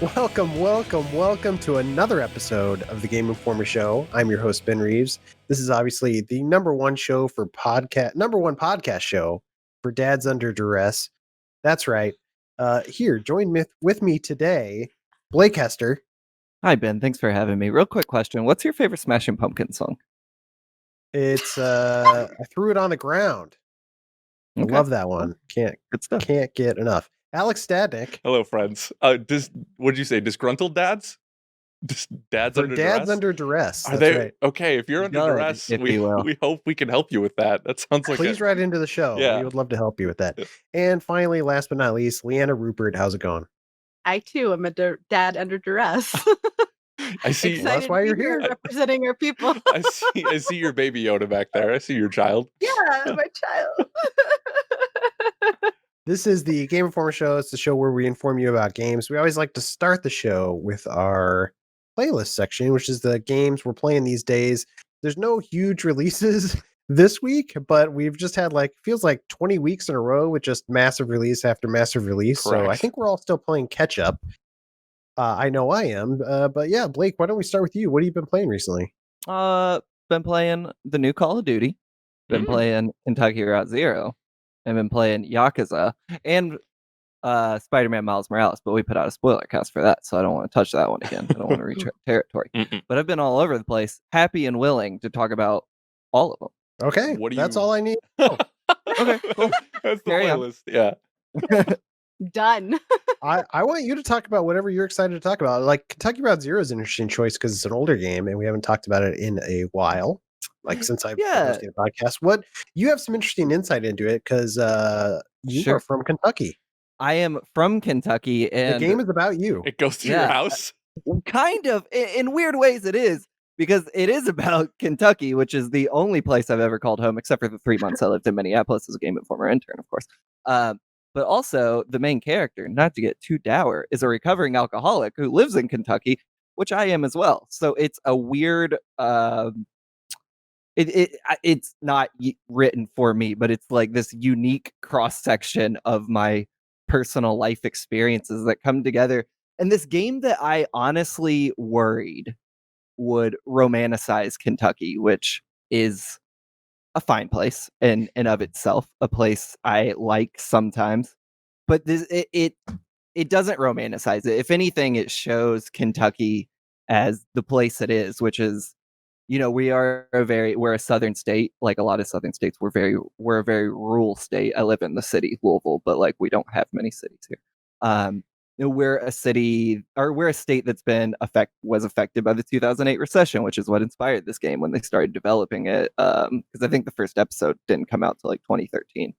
Welcome to another episode of the Game Informer Show. I'm your host, Ben Reeves. This is obviously the number one podcast show for dads under duress. That's right. Here, with me today, Blake Hester. Hi, Ben. Thanks for having me. Real quick question. What's your favorite Smashing Pumpkins song? It's I threw it on the ground. Okay. I love that one. Good stuff. Can't get enough. Alex Stadnick. Hello, friends. What did you say? Disgruntled dads? Dads under duress? Under duress. Are they right. Okay? If you're under duress, we hope we can help you with that. That sounds like please write into the show. Yeah. We would love to help you with that. Yeah. And finally, last but not least, Leanna Rupert. How's it going? I too am a dad under duress. I see. Well, that's why you're here, representing our people. I see your baby Yoda back there. I see your child. Yeah, my child. This is the Game Informer Show. It's the show where we inform you about games. We always like to start the show with our playlist section, which is the games we're playing these days. There's no huge releases this week, but we've just had feels like 20 weeks in a row with just massive release after massive release. Correct. So I think we're all still playing catch up. I know I am. But yeah, Blake, why don't we start with you? What have you been playing recently? Been playing the new Call of Duty. Been playing Kentucky Route Zero. I've been playing Yakuza and Spider-Man Miles Morales, but we put out a spoiler cast for that, so I don't want to touch that one again. I don't want to reach territory. But I've been all over the place, happy and willing to talk about all of them. Okay, that's all I need. Oh. Okay, cool. That's the playlist. Yeah. Done. I want you to talk about whatever you're excited to talk about. Like Kentucky Route Zero is an interesting choice because it's an older game, and we haven't talked about it in a while. Since I've hosted a podcast, what you have some interesting insight into it because you are from Kentucky. I am from Kentucky, and the game is about you. It goes to your house. Kind of, in weird ways, it is because it is about Kentucky, which is the only place I've ever called home, except for the 3 months I lived in Minneapolis as a Game Informer intern, of course. But also, the main character, not to get too dour, is a recovering alcoholic who lives in Kentucky, which I am as well. So it's a weird. It's not written for me, but it's like this unique cross section of my personal life experiences that come together. And this game that I honestly worried would romanticize Kentucky, which is a fine place in and of itself, a place I like sometimes. But it doesn't romanticize it. If anything, it shows Kentucky as the place it is, which is, we're a southern state. Like a lot of southern states, we're a very rural state. I live in the city, Louisville, but we don't have many cities here. We're a state that's was affected by the 2008 recession, which is what inspired this game when they started developing it. Because I think the first episode didn't come out till 2013.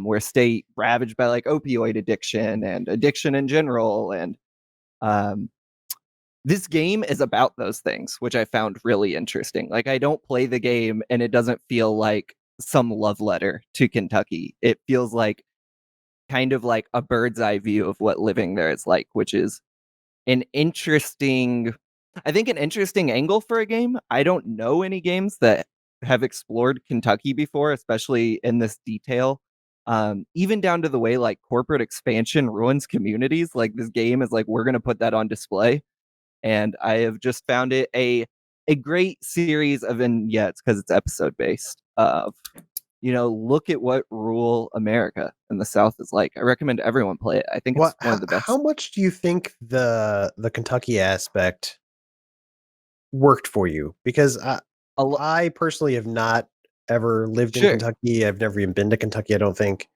We're a state ravaged by opioid addiction and addiction in general, and this game is about those things, which I found really interesting. I don't play the game and it doesn't feel like some love letter to Kentucky. It feels kind of like a bird's eye view of what living there is like, which is an interesting angle for a game. I don't know any games that have explored Kentucky before, especially in this detail. Even down to the way corporate expansion ruins communities. This game is we're going to put that on display. And I have just found it a great series of vignettes because it's episode based of, look at what rural America in the South is like. I recommend everyone play it. I think it's one of the best. How much do you think the Kentucky aspect worked for you? Because I personally have not ever lived in Kentucky. I've never even been to Kentucky, I don't think.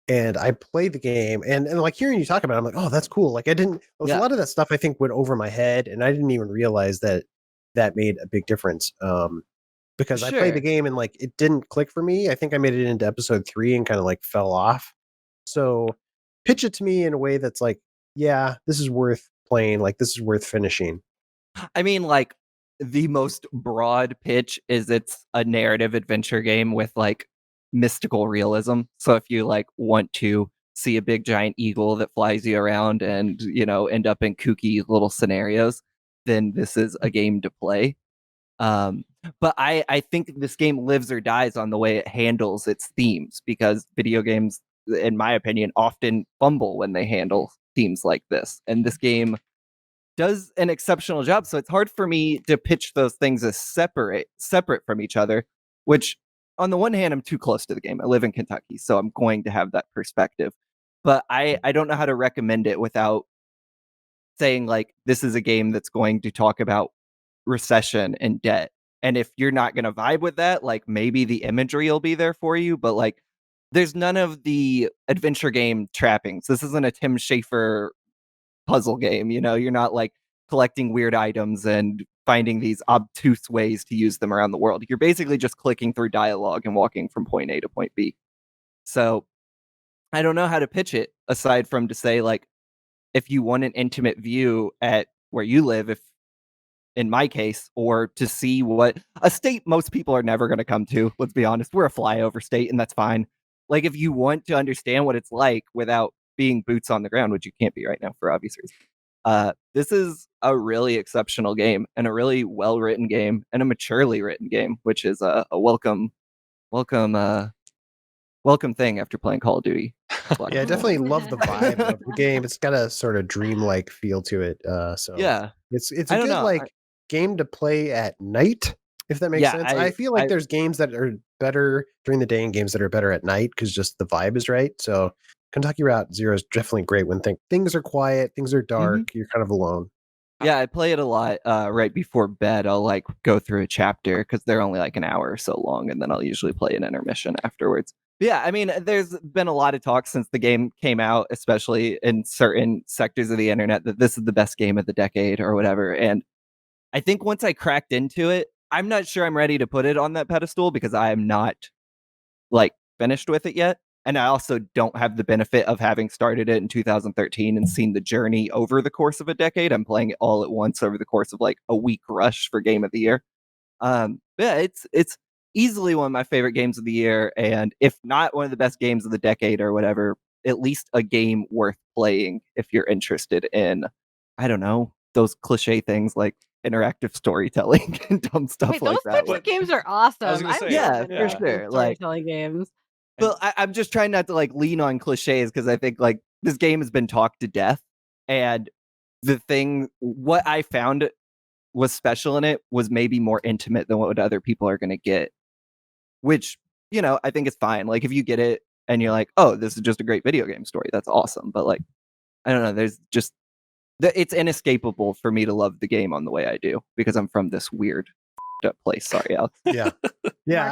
And I played the game and hearing you talk about it, I'm like, oh, that's cool. A lot of that stuff I think went over my head and I didn't even realize that made a big difference. Because I played the game and it didn't click for me. I think I made it into episode 3 and kind of fell off. So pitch it to me in a way that's yeah, this is worth playing. This is worth finishing. I mean, the most broad pitch is it's a narrative adventure game with mystical realism. So if you want to see a big giant eagle that flies you around and end up in kooky little scenarios, then this is a game to play. But I think this game lives or dies on the way it handles its themes, because video games, in my opinion, often fumble when they handle themes like this. And this game does an exceptional job. So it's hard for me to pitch those things as separate from each other, which on the one hand, I'm too close to the game. I live in Kentucky, so I'm going to have that perspective. But I don't know how to recommend it without saying, like, this is a game that's going to talk about recession and debt. And if you're not going to vibe with that, like, maybe the imagery will be there for you. But, like, there's none of the adventure game trappings. This isn't a Tim Schafer puzzle game. You're not, like, collecting weird items and finding these obtuse ways to use them around the world. You're basically just clicking through dialogue and walking from point A to point B. So I don't know how to pitch it aside from to say, like, if you want an intimate view at where you live, if in my case, or to see what a state most people are never going to come to. Let's be honest. We're a flyover state, and that's fine. Like, if you want to understand what it's like without being boots on the ground, which you can't be right now for obvious reasons, this is a really exceptional game and a really well-written game and a maturely written game, which is a welcome thing after playing Call of Duty. Yeah, I definitely love the vibe of the game. It's got a sort of dreamlike feel to it. So yeah, it's a good like game to play at night, if that makes sense. I feel like there's games that are better during the day and games that are better at night because just the vibe is right. So Kentucky Route Zero is definitely great when things are quiet, things are dark, you're kind of alone. Yeah, I play it a lot right before bed. I'll like go through a chapter because they're only like an hour or so long, and then I'll usually play an intermission afterwards. But yeah, I mean, there's been a lot of talk since the game came out, especially in certain sectors of the internet, that this is the best game of the decade or whatever. And I think once I cracked into it, I'm not sure I'm ready to put it on that pedestal because I am not like finished with it yet. And I also don't have the benefit of having started it in 2013 and seen the journey over the course of a decade. I'm playing it all at once over the course of like a week rush for Game of the Year. Yeah, it's easily one of my favorite games of the year, and if not one of the best games of the decade or whatever, at least a game worth playing if you're interested in, I don't know, those cliche things like interactive storytelling and dumb stuff like that. Those types of games are awesome. I was gonna say, yeah, for sure. Like storytelling games. But I'm just trying not to like lean on cliches because I think like this game has been talked to death, and what I found was special in it was maybe more intimate than what other people are going to get, which, I think is fine. Like if you get it and you're like, oh, this is just a great video game story, that's awesome. But like, I don't know, there's just, it's inescapable for me to love the game on the way I do because I'm from this weird place. Sorry, Alex. Yeah.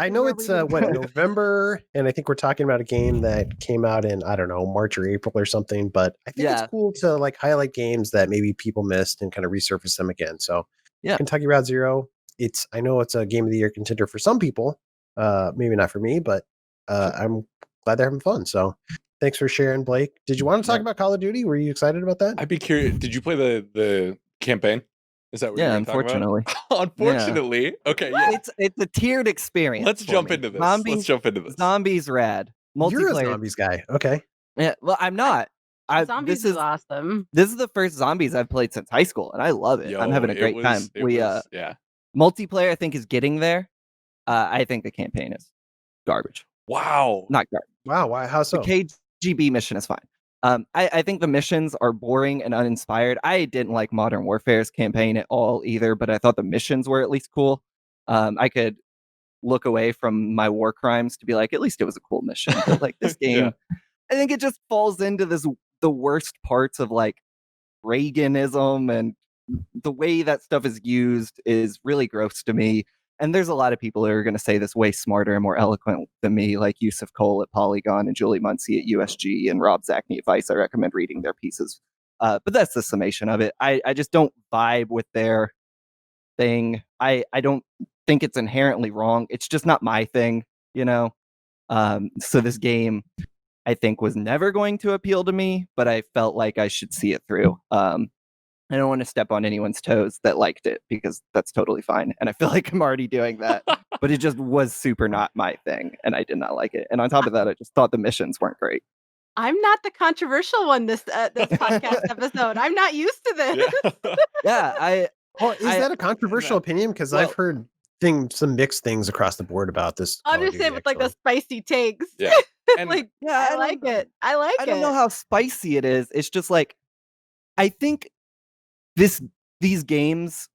I know it's November, and I think we're talking about a game that came out in, I don't know, March or April or something, but I think it's cool to like highlight games that maybe people missed and kind of resurface them again. So yeah, Kentucky Route Zero, I know it's a game of the year contender for some people, maybe not for me, but I'm glad they're having fun. So thanks for sharing, Blake. Did you want to talk about Call of Duty? Were you excited about that? I'd be curious. Did you play the campaign? Is that what you're unfortunately. Unfortunately. Yeah. Okay. Yeah. It's a tiered experience. Let's jump into this. Zombies rad. You're a zombies guy. Okay. Yeah. Well, I'm not. Zombies is awesome. This is the first zombies I've played since high school, and I love it. I'm having a great time. Multiplayer, I think, is getting there. I think the campaign is garbage. Wow. Not garbage. Wow. Why? How so? The KGB mission is fine. I think the missions are boring and uninspired. I didn't like Modern Warfare's campaign at all either, but I thought the missions were at least cool. I could look away from my war crimes to be like, at least it was a cool mission. But like this game, I think it just falls into the worst parts of like Reaganism, and the way that stuff is used is really gross to me. And there's a lot of people who are going to say this way smarter and more eloquent than me, like Yusuf Cole at Polygon and Julie Muncie at USG and Rob Zachney at Vice. I recommend reading their pieces. But that's the summation of it. I just don't vibe with their thing. I don't think it's inherently wrong. It's just not my thing, So this game, I think, was never going to appeal to me, but I felt like I should see it through. I don't want to step on anyone's toes that liked it because that's totally fine. And I feel like I'm already doing that, but it just was super not my thing. And I did not like it. And on top of that, I just thought the missions weren't great. I'm not the controversial one this podcast episode. I'm not used to this. Yeah. Is that a controversial opinion? Because I've heard some mixed things across the board about this. I'm just saying with like the spicy takes. Yeah. And I like it. I like it. I don't know how spicy it is. It's just like, I think these games,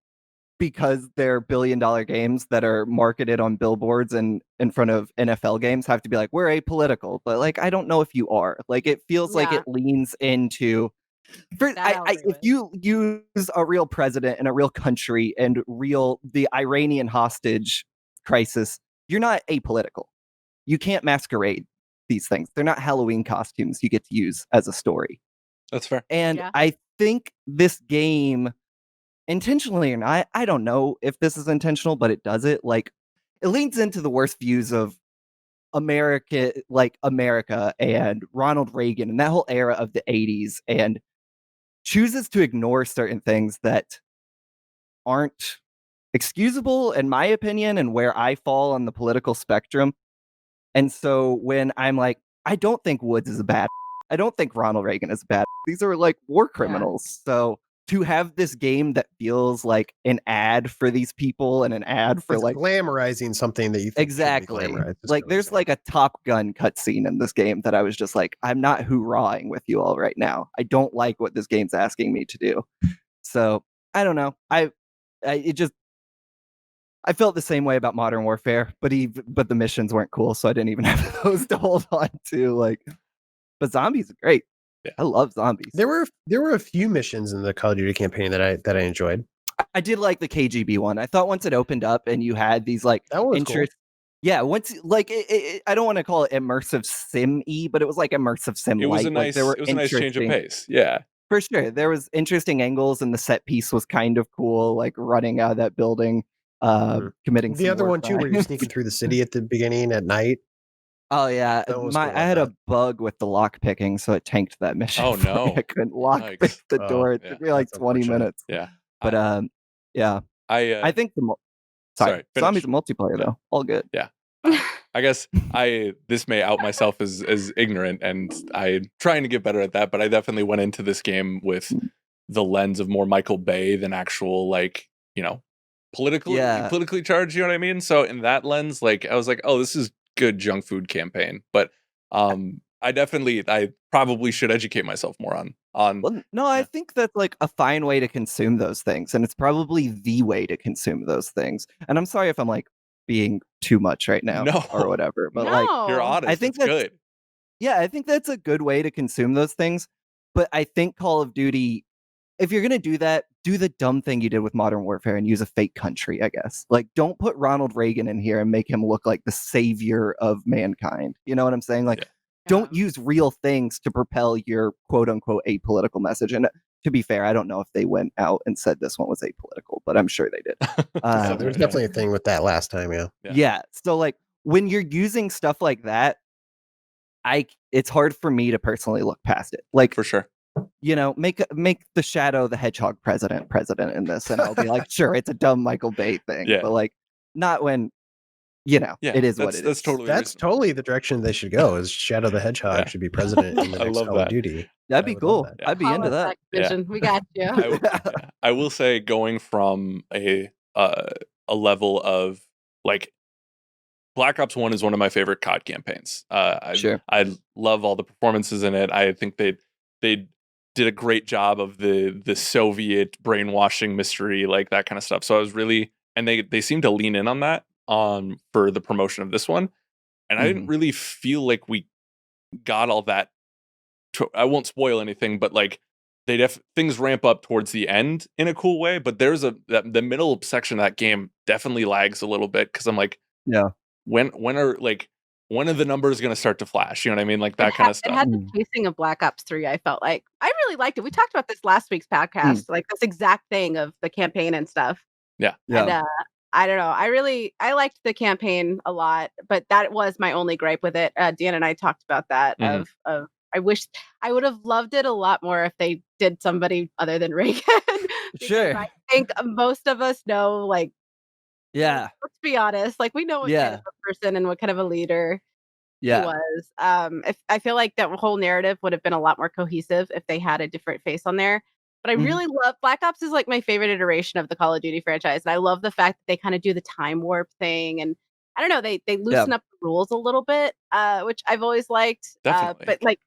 because they're billion-dollar games that are marketed on billboards and in front of NFL games, have to be like, we're apolitical. But like, I don't know if you are. Like, it feels like Yeah. it leans into That I'll agree if with. you use a real president in a real country and the Iranian hostage crisis, you're not apolitical. You can't masquerade these things. They're not Halloween costumes you get to use as a story. That's fair. And Yeah. I think this game, intentionally or not, I don't know if this is intentional, but it does it. Like, it leans into the worst views of America and Ronald Reagan and that whole era of the 80s, and chooses to ignore certain things that aren't excusable, in my opinion, and where I fall on the political spectrum. And so when I'm like, I don't think Woods is a bad, I don't think Ronald Reagan is bad. These are like war criminals. So to have this game that feels like an ad for these people and an ad for It's like glamorizing something that you think exactly, should be glamorized. like there's like a Top Gun cutscene in this game that I was just like, I'm not hoorahing with you all right now. I don't like what this game's asking me to do. So I don't know. I felt the same way about Modern Warfare, but the missions weren't cool, so I didn't even have those to hold on to. Like, but zombies are great. Yeah. I love zombies. There were a few missions in the Call of Duty campaign that I enjoyed. I did like the KGB one. I thought once it opened up and you had these like That one was cool. Yeah, once like I don't want to call it immersive sim-y, but it was like immersive sim. It was a nice change of pace. Yeah, for sure. There was interesting angles, and the set piece was kind of cool, like running out of that building, committing The some other war one too, where you're crimes. sneaking through the city at the beginning at night. Oh yeah, That was cool I about had that. a bug with the lock picking, so it tanked that mission. Oh, for me. no. I couldn't lock Yikes. pick the Oh, door. It yeah, took me like that's 20 unfortunate. minutes. yeah. But yeah, I I think the sorry, finish. zombies and multiplayer No. though, all good. I guess this may out myself as ignorant, and I'm trying to get better at that. But I definitely went into this game with the lens of more Michael Bay than actual like politically charged. You know what I mean? So in that lens, like I was like, oh, this is good junk food campaign. But I probably should educate myself more on. Well, no, I think that's like a fine way to consume those things, and it's probably the way to consume those things. And I'm sorry if I'm like being too much right now No. or whatever, but No. like You're honest. I think that's that's good. yeah, I think that's a good way to consume those things. But I think Call of Duty, if you're gonna do that, do the dumb thing you did with Modern Warfare and use a fake country, I guess. Like, don't put Ronald Reagan in here and make him look like the savior of mankind. You know what I'm saying? Like, don't use real things to propel your quote unquote apolitical message. And to be fair, I don't know if they went out and said this one was apolitical, but I'm sure they did. Yeah, there was definitely a thing with that last time. Yeah. So like when you're using stuff like that, it's hard for me to personally look past it. Like, For sure. you know, make the Shadow the Hedgehog president in this, and I'll be like, sure, it's a dumb Michael Bay thing, Yeah. but like, not when, you know, Yeah, it is what it that's is. totally That's reasonable. totally the direction they should go. Is Shadow the Hedgehog Yeah. should be president in the I next love Call that. of Duty. That'd be I would love cool. that. I'd be Call into us that. Activision. We got you. I will say going from a level of like Black Ops 1 is one of my favorite COD campaigns. Sure. I love all the performances in it. I think they did a great job of the Soviet brainwashing mystery, like that kind of stuff. So I was really, and they seem to lean in on that for the promotion of this one. And I didn't really feel like we got all that. I won't spoil anything, but like things ramp up towards the end in a cool way. But there's the middle section of that game definitely lags a little bit because I'm like, Yeah. when are the numbers going to start to flash? You know what I mean? Like that kind of stuff. It had the pacing of Black Ops 3, I felt like. I really liked it. We talked about this last week's podcast, like this exact thing of the campaign and stuff. Yeah. And I don't know. I liked the campaign a lot, but that was my only gripe with it. Dan and I talked about that of I wish I would have loved it a lot more if they did somebody other than Reagan. Sure. I think most of us know, like, Yeah. let's be honest, like we know what kind of a person and what kind of a leader he was. If I feel like that whole narrative would have been a lot more cohesive if they had a different face on there. But I really love Black Ops is like my favorite iteration of the Call of Duty franchise. And I love the fact that they kind of do the time warp thing. And I don't know, they loosen up the rules a little bit, which I've always liked. Definitely. But like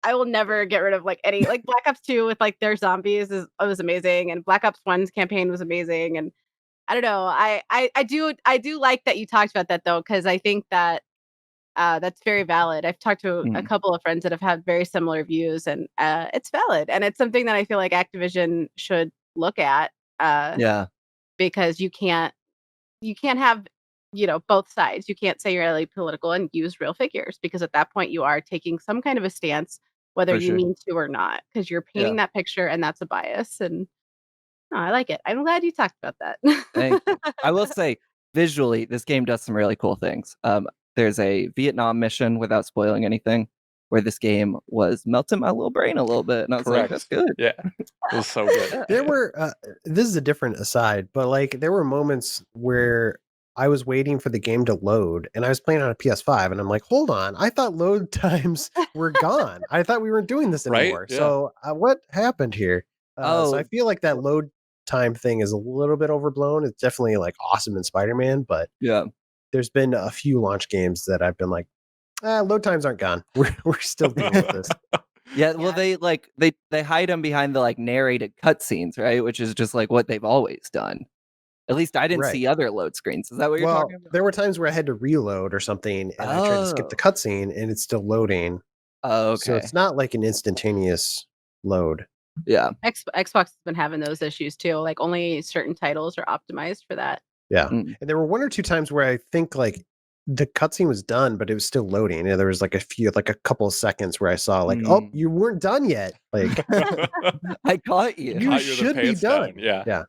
I will never get rid of like any like Black Ops 2 with like their zombies was amazing, and Black Ops 1's campaign was amazing, and I don't know. I do like that you talked about that though, because I think that that's very valid. I've talked to a couple of friends that have had very similar views, and it's valid, and it's something that I feel like Activision should look at. Because you can't have both sides. You can't say you're really political and use real figures, because at that point you are taking some kind of a stance, whether you mean to or not, because you're painting that picture, and that's a bias. And no, I like it. I'm glad you talked about that. Thank you. I will say, visually, this game does some really cool things. There's a Vietnam mission, without spoiling anything, where this game was melting my little brain a little bit, and I was like, that's good. Yeah, it was so good. There were this is a different aside, but like there were moments where I was waiting for the game to load, and I was playing on a PS5, and I'm like, hold on, I thought load times were gone. I thought we weren't doing this anymore. Right? Yeah. So what happened here? So I feel like that load time thing is a little bit overblown. It's definitely like awesome in Spider-Man, but there's been a few launch games that I've been like, load times aren't gone. We're still dealing with this. Yeah, well, they hide them behind the like narrated cutscenes, right? Which is just like what they've always done. At least I didn't see other load screens. Is that what you're talking about? There were times where I had to reload or something, and I tried to skip the cutscene, and it's still loading. Oh, okay. So it's not like an instantaneous load. Yeah. Xbox has been having those issues too. Like only certain titles are optimized for that. Yeah. And there were one or two times where I think like the cutscene was done, but it was still loading. And there was like a couple of seconds where I saw like, oh, you weren't done yet. Like I caught you. You should be done. Yeah.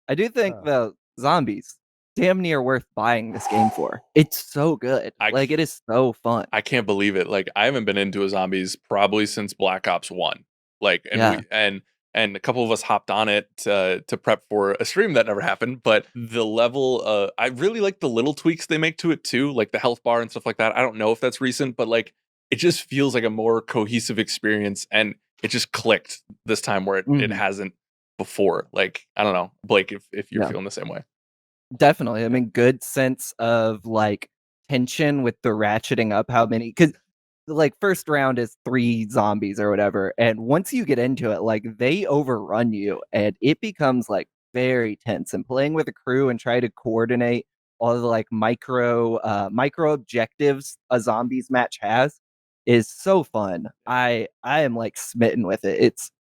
I do think the zombies damn near worth buying this game for. It's so good. Like it is so fun. I can't believe it. Like I haven't been into a zombies probably since Black Ops 1. Like and a couple of us hopped on it to prep for a stream that never happened, but the level I really like the little tweaks they make to it too, like the health bar and stuff like that. I don't know if that's recent, but like it just feels like a more cohesive experience, and it just clicked this time where it hasn't before. Like I don't know, Blake, if you're feeling the same way. Definitely. I mean, good sense of like tension with the ratcheting up how many, because like first round is 3 zombies or whatever, and once you get into it, like they overrun you, and it becomes like very tense. And playing with a crew and try to coordinate all the like micro objectives a zombies match has is so fun. I am like smitten with it. It's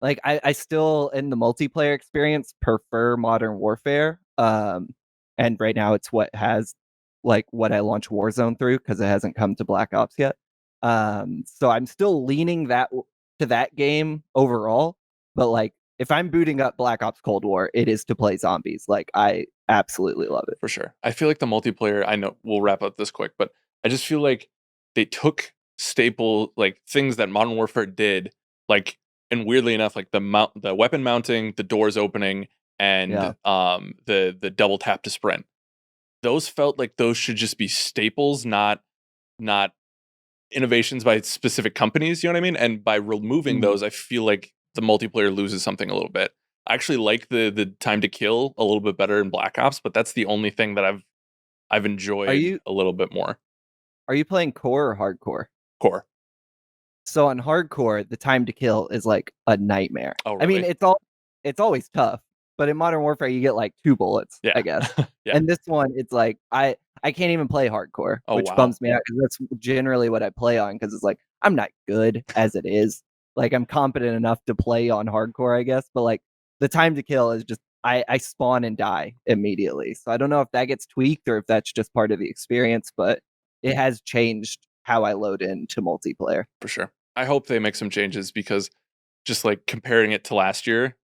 like I still in the multiplayer experience prefer Modern Warfare, and right now it's what has like what I launch Warzone through, because it hasn't come to Black Ops yet. So I'm still leaning to that game overall, but like if I'm booting up Black Ops Cold War, it is to play zombies. Like I absolutely love it. For sure. I feel like the multiplayer, I know we'll wrap up this quick, but I just feel like they took staple like things that Modern Warfare did, like, and weirdly enough, like the weapon mounting, the doors opening, and the double tap to sprint. Those felt like those should just be staples, not innovations by specific companies, you know what I mean? And by removing those, I feel like the multiplayer loses something a little bit. I actually like the time to kill a little bit better in Black Ops, but that's the only thing that I've enjoyed a little bit more. Are you playing core or hardcore? Core. So on hardcore, the time to kill is like a nightmare. Oh, really? I mean, it's always tough, but in Modern Warfare, you get like 2 bullets, I guess. And this one, it's like I can't even play hardcore, which bums me out, because that's generally what I play on, because it's like I'm not good as it is. Like I'm competent enough to play on hardcore, I guess, but like the time to kill is just I spawn and die immediately. So I don't know if that gets tweaked or if that's just part of the experience, but it has changed how I load into multiplayer. For sure. I hope they make some changes, because just like comparing it to last year,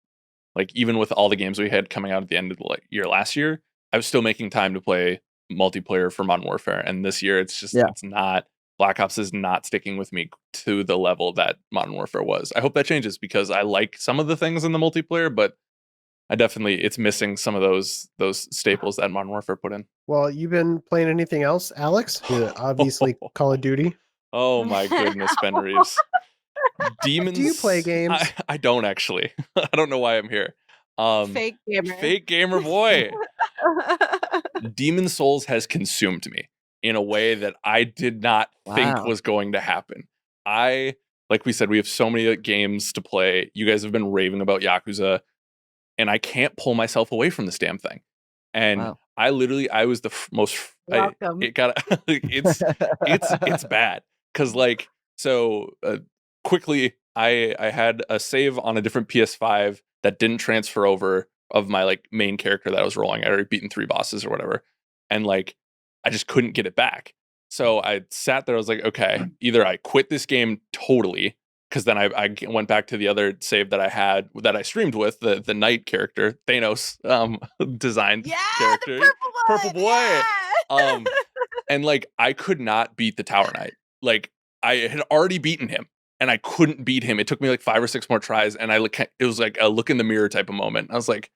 like even with all the games we had coming out at the end of the year last year, I was still making time to play multiplayer for Modern Warfare. And this year it's just it's not, Black Ops is not sticking with me to the level that Modern Warfare was. I hope that changes, because I like some of the things in the multiplayer, but it's missing some of those staples that Modern Warfare put in. Well, you've been playing anything else, Alex? Obviously Call of Duty. Oh my goodness, Ben Reeves. Demons. Do you play games? I don't actually. I don't know why I'm here. Fake gamer. Fake gamer boy. Demon Souls has consumed me in a way that I did not think was going to happen. like we said, we have so many games to play. You guys have been raving about Yakuza, and I can't pull myself away from this damn thing. And Wow. I was the most. Welcome. It got it's bad because like quickly I had a save on a different PS5 that didn't transfer over of my like main character that I was rolling. I already beaten 3 bosses or whatever, and like I just couldn't get it back. So I sat there. I was like, okay, either I quit this game totally, because then I went back to the other save that I had that I streamed with the knight character, Thanos designed character, the purple boy. Yeah! And like I could not beat the Tower Knight. Like I had already beaten him, and I couldn't beat him. It took me like 5 or 6 more tries, and it was like a look in the mirror type of moment. I was like,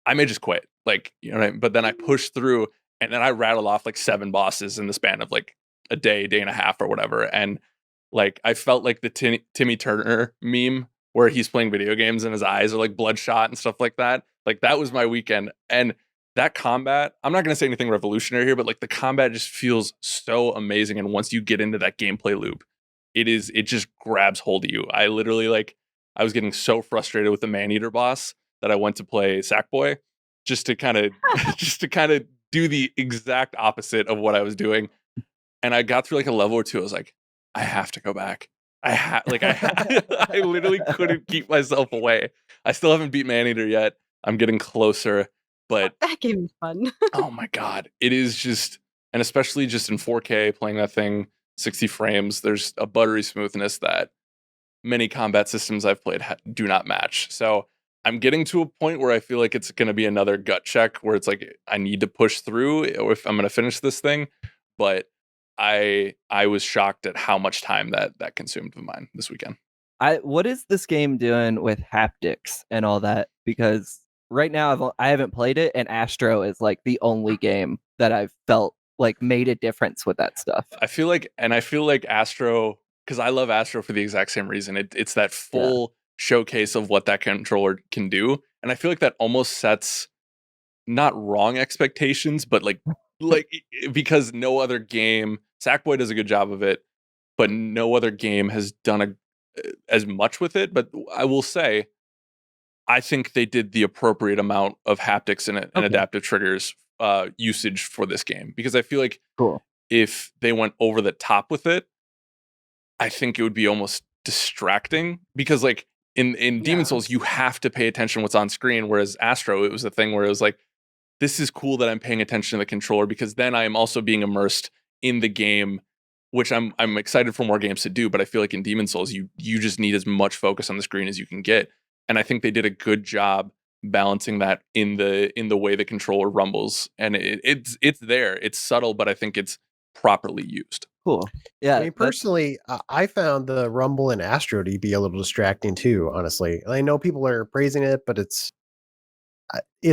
I may just quit, like, you know what I mean? But then I pushed through, and then I rattled off like 7 bosses in the span of like a day and a half or whatever. And like I felt like the Timmy Turner meme where he's playing video games and his eyes are like bloodshot and stuff like that. Like that was my weekend. And that combat, I'm not going to say anything revolutionary here, but like the combat just feels so amazing. And once you get into that gameplay loop, it just grabs hold of you. I literally I was getting so frustrated with the Maneater boss that I went to play Sackboy just to kind of do the exact opposite of what I was doing. And I got through like a level or two. I was like, I have to go back. I literally couldn't keep myself away. I still haven't beat Maneater yet. I'm getting closer, but that game is fun. oh my God, it is just, and especially just in 4K playing that thing 60 frames, there's a buttery smoothness that many combat systems I've played do not match. So I'm getting to a point where I feel like it's going to be another gut check where it's like I need to push through if I'm going to finish this thing. But I was shocked at how much time that consumed of mine this weekend. What is this game doing with haptics and all that? Because right now I haven't played it, and Astro is like the only game that I've felt like made a difference with that stuff. I feel like Astro, because I love Astro for the exact same reason. It's that full showcase of what that controller can do, and I feel like that almost sets not wrong expectations, but like because no other game, Sackboy does a good job of it, but no other game has done as much with it. But I will say, I think they did the appropriate amount of haptics and adaptive triggers usage for this game, because I feel like if they went over the top with it, I think it would be almost distracting, because like in Demon Souls, you have to pay attention to what's on screen. Whereas Astro, it was a thing where it was like, this is cool that I'm paying attention to the controller, because then I am also being immersed in the game, which I'm excited for more games to do. But I feel like in Demon Souls, you just need as much focus on the screen as you can get. And I think they did a good job balancing that in the way the controller rumbles. And it's there. It's subtle, but I think it's properly used. Cool. Yeah. I mean, personally, I found the rumble in Astro to be a little distracting too, honestly. I know people are praising it, but it's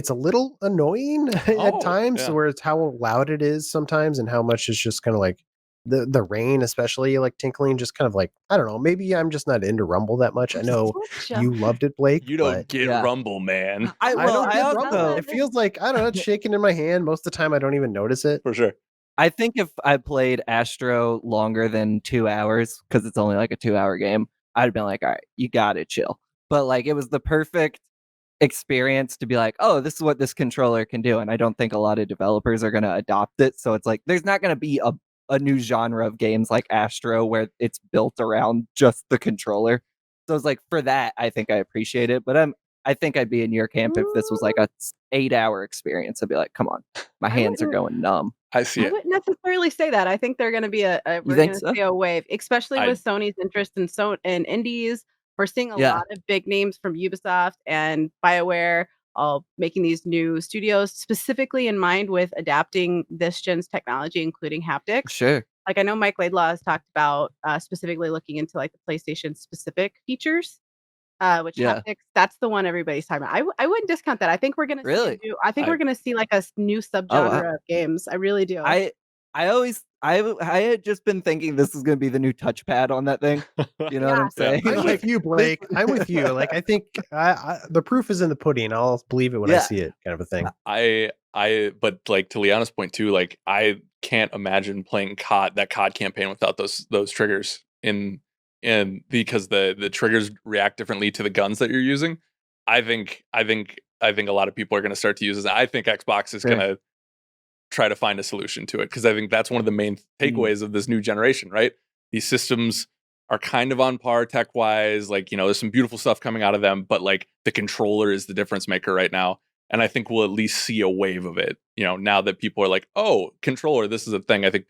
a little annoying at times, where it's how loud it is sometimes and how much it's just kind of like the rain, especially like tinkling, just kind of like, I don't know, maybe I'm just not into rumble that much. I know you loved it, Blake. You don't get rumble, man. I don't get rumble. It feels like, I don't know, it's shaking in my hand. Most of the time I don't even notice it. For sure. I think if I played Astro longer than 2 hours, because it's only like a 2-hour game, I'd have been like, all right, you gotta chill. But like, it was the perfect experience to be like, oh, this is what this controller can do. And I don't think a lot of developers are going to adopt it. So it's like, there's not going to be a new genre of games like Astro where it's built around just the controller. So it's like, for that, I think I appreciate it. But I think I'd be in your camp if this was like a 8-hour experience. I'd be like, come on, my hands are going numb. I see it. I wouldn't necessarily say that. I think they're going to be we're going to see a wave, especially with Sony's interest in indies. We're seeing a lot of big names from Ubisoft and BioWare all making these new studios specifically in mind with adapting this gen's technology, including haptics. Sure. Like I know Mike Laidlaw has talked about specifically looking into like the PlayStation specific features, which haptics, that's the one everybody's talking about. I wouldn't discount that. I think we're going to see we're going to see like a new subgenre of games. I really do. I had just been thinking this is going to be the new touchpad on that thing. You know what I'm saying? I'm with you, Blake. I'm with you. Like, I think the proof is in the pudding. I'll believe it when I see it, kind of a thing. But like to Liana's point too, like I can't imagine playing COD campaign without those triggers in and because the triggers react differently to the guns that you're using. I think a lot of people are going to start to use this. I think Xbox is going to try to find a solution to it, because I think that's one of the main takeaways of this new generation, right? These systems are kind of on par tech-wise. Like, there's some beautiful stuff coming out of them, but like the controller is the difference maker right now. And I think we'll at least see a wave of it, now that people are like, oh, controller, this is a thing. I think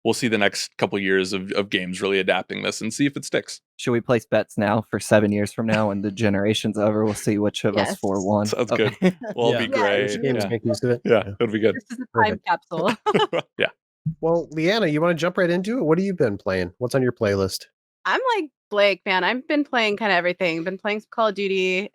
we'll see the next couple years of games really adapting this and see if it sticks. Should we place bets now for 7 years from now when the generation's over? We'll see which of us 4 won. Sounds good. Well, it'll be great. Which games make use of it? Yeah, it'll be good. This is a time capsule. Yeah. Well, Leanna, you want to jump right into it? What have you been playing? What's on your playlist? I'm like Blake, man. I've been playing kind of everything. Been playing some Call of Duty.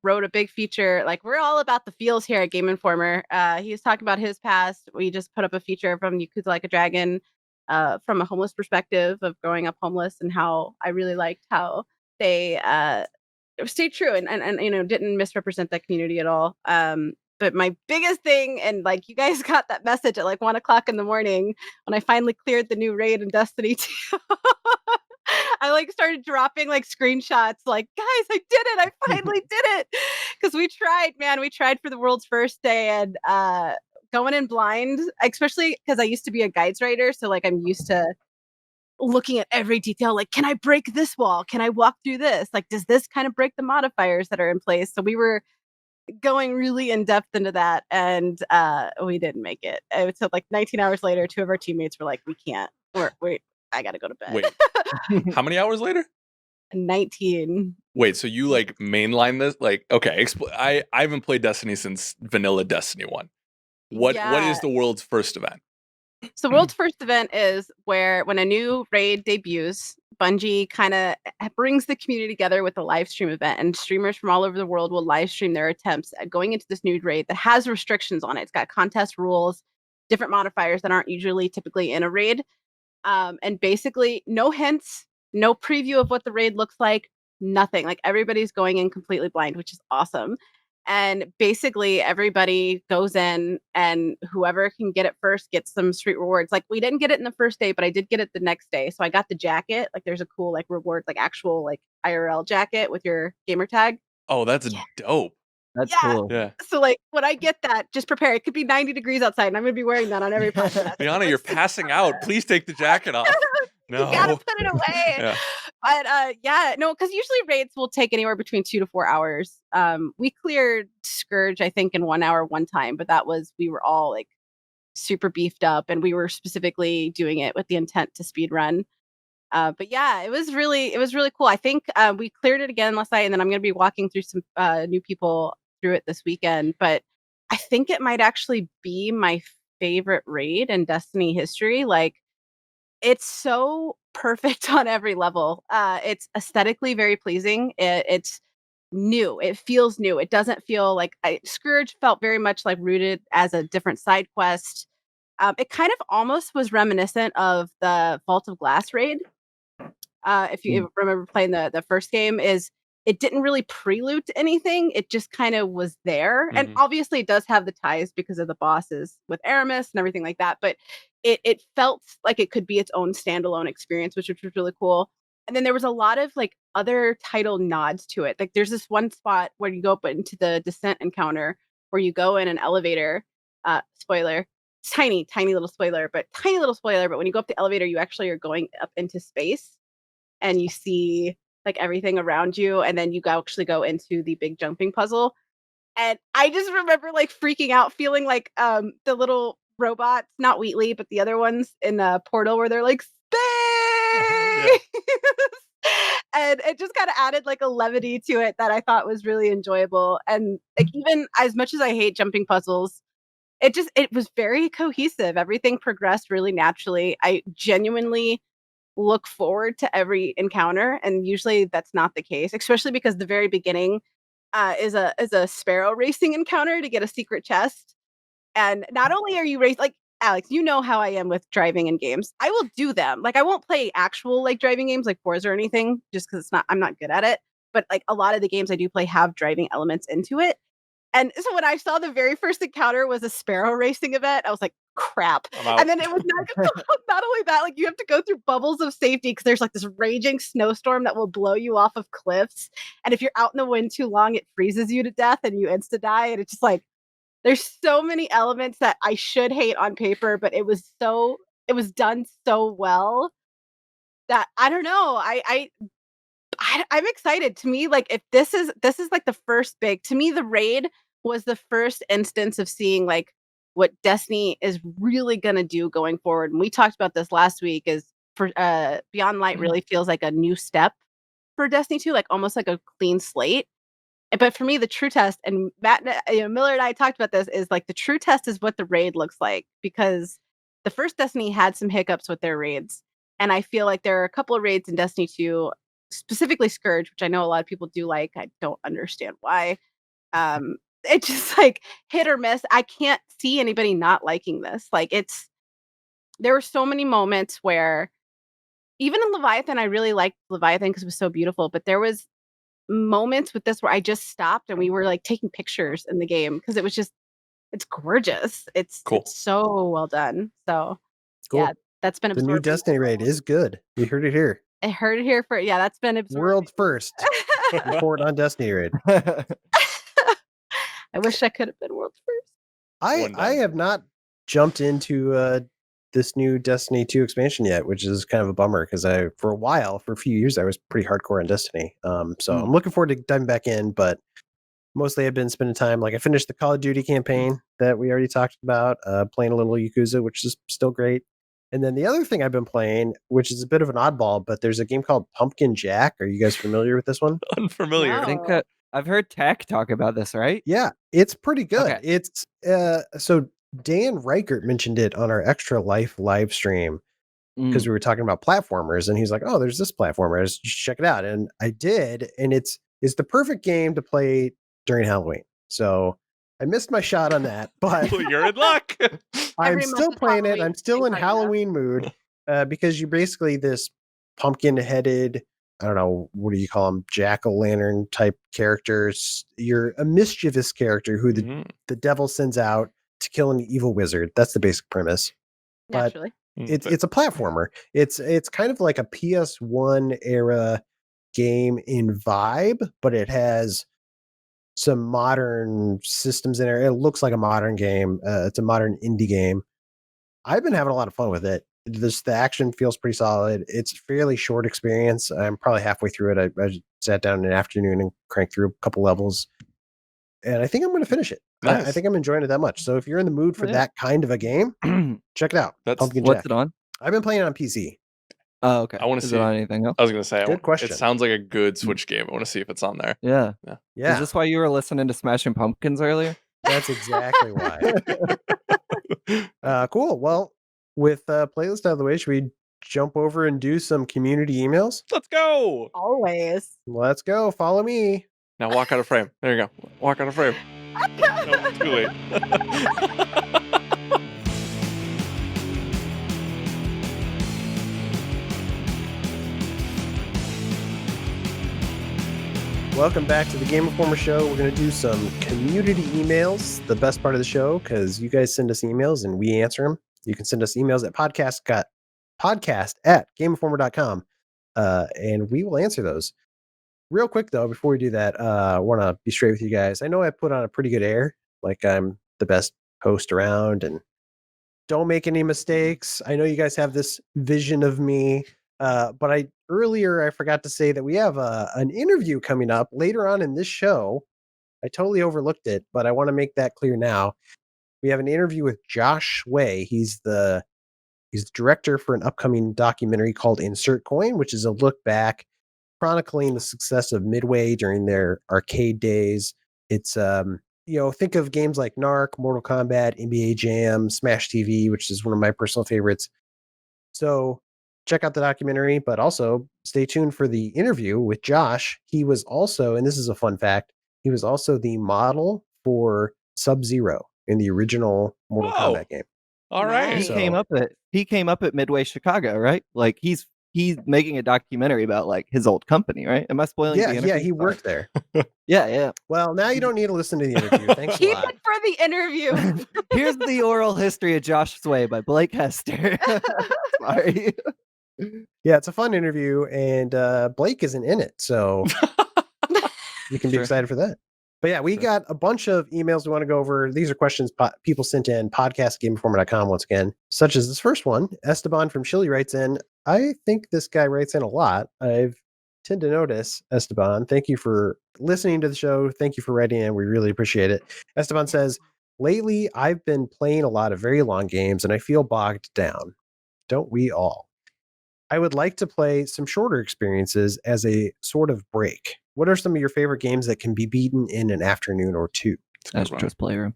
Wrote a big feature. Like, we're all about the feels here at Game Informer. He was talking about his past. We just put up a feature from Yakuza Like a Dragon, from a homeless perspective of growing up homeless, and how I really liked how they stayed true and didn't misrepresent that community at all. But my biggest thing, and like you guys got that message at like 1:00 in the morning when I finally cleared the new raid in Destiny 2. I like started dropping like screenshots like, guys, I did it. I finally did it. Because we tried for the world's first day, and going in blind, especially because I used to be a guides writer. So like I'm used to looking at every detail. Like, can I break this wall? Can I walk through this? Like, does this kind of break the modifiers that are in place? So we were going really in depth into that, and we didn't make it. So like 19 hours later, 2 of our teammates were like, we can't. I gotta go to bed. Wait, how many hours later? 19. Wait, so you like mainline this? Like, okay, I haven't played Destiny since vanilla Destiny 1. What is the world's first event? So world's first event is where when a new raid debuts, Bungie kind of brings the community together with a live stream event, and streamers from all over the world will live stream their attempts at going into this new raid that has restrictions on it. It's got contest rules, different modifiers that aren't usually typically in a raid. And basically no hints, no preview of what the raid looks like, nothing. Like, everybody's going in completely blind, which is awesome. And basically everybody goes in, and whoever can get it first gets some street rewards. Like, we didn't get it in the first day, but I did get it the next day. So I got the jacket. Like, there's a cool like reward, like actual like IRL jacket with your gamer tag. Oh, that's dope. That's cool. Yeah. So like when I get that, just prepare. It could be 90 degrees outside, and I'm going to be wearing that on every podcast. Liana, you're passing out. Please take the jacket off. No. You gotta put it away. But no, because usually raids will take anywhere between 2 to 4 hours. We cleared Scourge, I think, in 1 hour one time, but we were all like super beefed up, and we were specifically doing it with the intent to speed run. But yeah, it was really cool. I think we cleared it again last night, and then I'm gonna be walking through some new people through it this weekend. But I think it might actually be my favorite raid in Destiny history. Like, it's so perfect on every level. It's aesthetically very pleasing. It's new. It feels new. It doesn't feel like Scourge felt very much like rooted as a different side quest. It kind of almost was reminiscent of the Vault of Glass raid. If you remember playing the first game, is it didn't really prelude to anything. It just kind of was there. And obviously it does have the ties because of the bosses with Aramis and everything like that. But it felt like it could be its own standalone experience, which was really cool. And then there was a lot of like other title nods to it. Like, there's this one spot where you go up into the Descent encounter, where you go in an elevator. Spoiler. Tiny little spoiler. But when you go up the elevator, you actually are going up into space, and you see like everything around you, and then you actually go into the big jumping puzzle. And I just remember like freaking out, feeling like the little robots, not Wheatley, but the other ones in the portal, where they're like, space. And it just kind of added like a levity to it that I thought was really enjoyable. And like, even as much as I hate jumping puzzles, it was very cohesive. Everything progressed really naturally. I genuinely look forward to every encounter, and usually that's not the case, especially because the very beginning is a sparrow racing encounter to get a secret chest. And not only are you racing, like, Alex, you know how I am with driving in games. I will do them. Like, I won't play actual like driving games like Forza or anything, just because I'm not good at it. But like a lot of the games I do play have driving elements into it. And so when I saw the very first encounter was a sparrow racing event, I was like, crap. And then it was not only that, like you have to go through bubbles of safety because there's like this raging snowstorm that will blow you off of cliffs. And if you're out in the wind too long, it freezes you to death and you insta die. And it's just like, there's so many elements that I should hate on paper, but it was done so well that I don't know. I'm excited. To me, like if this is like the first big, to me, the raid was the first instance of seeing like what Destiny is really gonna do going forward. And we talked about this last week, is for Beyond Light really feels like a new step for Destiny 2, like almost like a clean slate. But for me, the true test, and Matt, Miller and I talked about this, is like the true test is what the raid looks like, because the first Destiny had some hiccups with their raids. And I feel like there are a couple of raids in Destiny 2, specifically Scourge, which I know a lot of people do like. I don't understand why. It's just like hit or miss. I can't see anybody not liking this. Like there were so many moments where, even in Leviathan, I really liked Leviathan because it was so beautiful, but there was moments with this where I just stopped and we were like taking pictures in the game because it was just, it's gorgeous. It's Cool. It's so well done. So Cool. yeah, that's been the new Destiny raid is good. You heard it here. I heard it here for that's been absorbed. World first report on Destiny raid. I wish I could have been world first. I have not jumped into this new Destiny 2 expansion yet, which is kind of a bummer because for a few years, I was pretty hardcore on Destiny. So I'm looking forward to diving back in, but mostly I've been spending time, like I finished the Call of Duty campaign that we already talked about, playing a little Yakuza, which is still great. And then the other thing I've been playing, which is a bit of an oddball, but there's a game called Pumpkin Jack. Are you guys familiar with this one? Unfamiliar. No. I think I've heard Tech talk about this, right? Yeah, it's pretty good. Okay. It's so Dan Reichert mentioned it on our Extra Life live stream because we were talking about platformers, and he's like, "Oh, there's this platformer. Just check it out." And I did, and it's the perfect game to play during Halloween. So I missed my shot on that, but Well, you're in luck. I'm still playing it. I'm still in Halloween mood because you're basically this pumpkin-headed, I don't know, what do you call them, jack-o'-lantern type characters. You're a mischievous character who the devil sends out to kill an evil wizard. That's the basic premise. Naturally. But it's a platformer. It's kind of like a PS1 era game in vibe, but it has some modern systems in there. It looks like a modern game. It's a modern indie game. I've been having a lot of fun with it. The action feels pretty solid. It's a fairly short experience. I'm probably halfway through it. I sat down in an afternoon and cranked through a couple levels, and I think I'm going to finish it. Nice. I think I'm enjoying it that much. So if you're in the mood for that kind of a game, check it out. Pumpkin What's Jack. it on? I've been playing it on PC. Oh, okay. I want to Is see it on anything else? I was going to say, Good question. It sounds like a good Switch game. I want to see if it's on there. Yeah. Is this why you were listening to Smashing Pumpkins earlier? That's exactly why. Cool. Well, with playlist out of the way, should we jump over and do some community emails? Let's go. Always. Let's go. Follow me. Now walk out of frame. There you go. Walk out of frame. No, too late. Welcome back to the Game Informer Show. We're going to do some community emails, the best part of the show, because you guys send us emails and we answer them. You can send us emails at podcast@gameinformer.com, and we will answer those. Real quick, though, before we do that, I want to be straight with you guys. I know I put on a pretty good air, like I'm the best host around, and don't make any mistakes. I know you guys have this vision of me, but earlier I forgot to say that we have an interview coming up later on in this show. I totally overlooked it, but I want to make that clear now. We have an interview with Josh Tsui. He's the director for an upcoming documentary called Insert Coin, which is a look back chronicling the success of Midway during their arcade days. It's think of games like Narc, Mortal Kombat, NBA Jam, Smash TV, which is one of my personal favorites. So check out the documentary, but also stay tuned for the interview with Josh. He was also, and this is a fun fact, he was also the model for Sub-Zero in the original Mortal Kombat game. All right. He came up at Midway Chicago, right? Like he's he's making a documentary about like his old company, right? Am I spoiling the interview? Yeah, he worked there. Yeah. Well, now you don't need to listen to the interview. Thanks a Keep lot. it for the interview. Here's the oral history of Josh Tsui by Blake Hester. Sorry. Yeah, it's a fun interview, and Blake isn't in it, so you can be excited for that. But yeah, we got a bunch of emails we want to go over. These are questions people sent in, podcast@gameinformer.com once again, such as this first one. Esteban from Chile writes in. I think this guy writes in a lot. I tend to notice, Esteban. Thank you for listening to the show. Thank you for writing in. We really appreciate it. Esteban says, lately, I've been playing a lot of very long games, and I feel bogged down. Don't we all? I would like to play some shorter experiences as a sort of break. What are some of your favorite games that can be beaten in an afternoon or two? Astro's Playroom.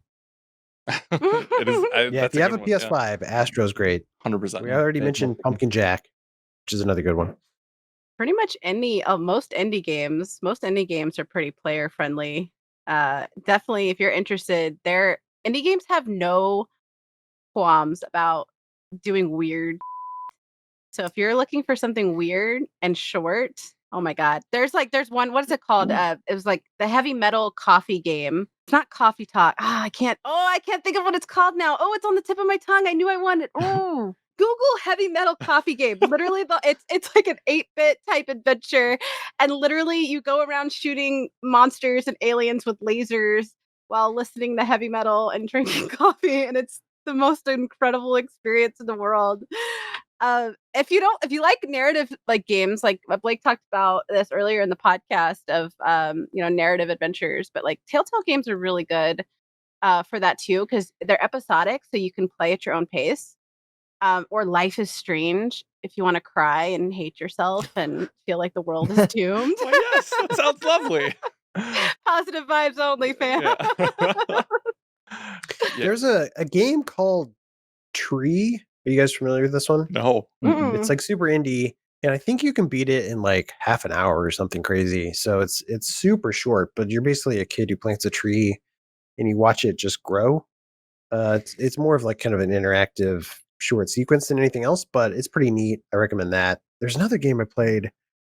It is, if you have a PS5, Astro's great. 100%. We already mentioned Pumpkin Jack, which is another good one. Pretty much most indie games are pretty player friendly. Definitely, if you're interested, indie games have no qualms about doing weird. So if you're looking for something weird and short, oh my god, there's one. What is it called? It was like the heavy metal coffee game. It's not Coffee Talk. I can't think of what it's called now. Oh, it's on the tip of my tongue. I knew I wanted. Oh, Google heavy metal coffee game. Literally, it's like an 8-bit type adventure, and literally you go around shooting monsters and aliens with lasers while listening to heavy metal and drinking coffee, and it's the most incredible experience in the world. If you like narrative like games, like Blake talked about this earlier in the podcast of narrative adventures, but like Telltale games are really good for that too, because they're episodic, so you can play at your own pace. Or Life is Strange if you want to cry and hate yourself and feel like the world is doomed. Well, yes, that sounds lovely. Positive vibes only, fam. Yeah. There's a game called Tree. Are you guys familiar with this one? No. It's like super indie, and I think you can beat it in like half an hour or something crazy. So it's super short, but you're basically a kid who plants a tree and you watch it just grow. It's more of like kind of an interactive short sequence than anything else, but it's pretty neat. I recommend that. There's another game I played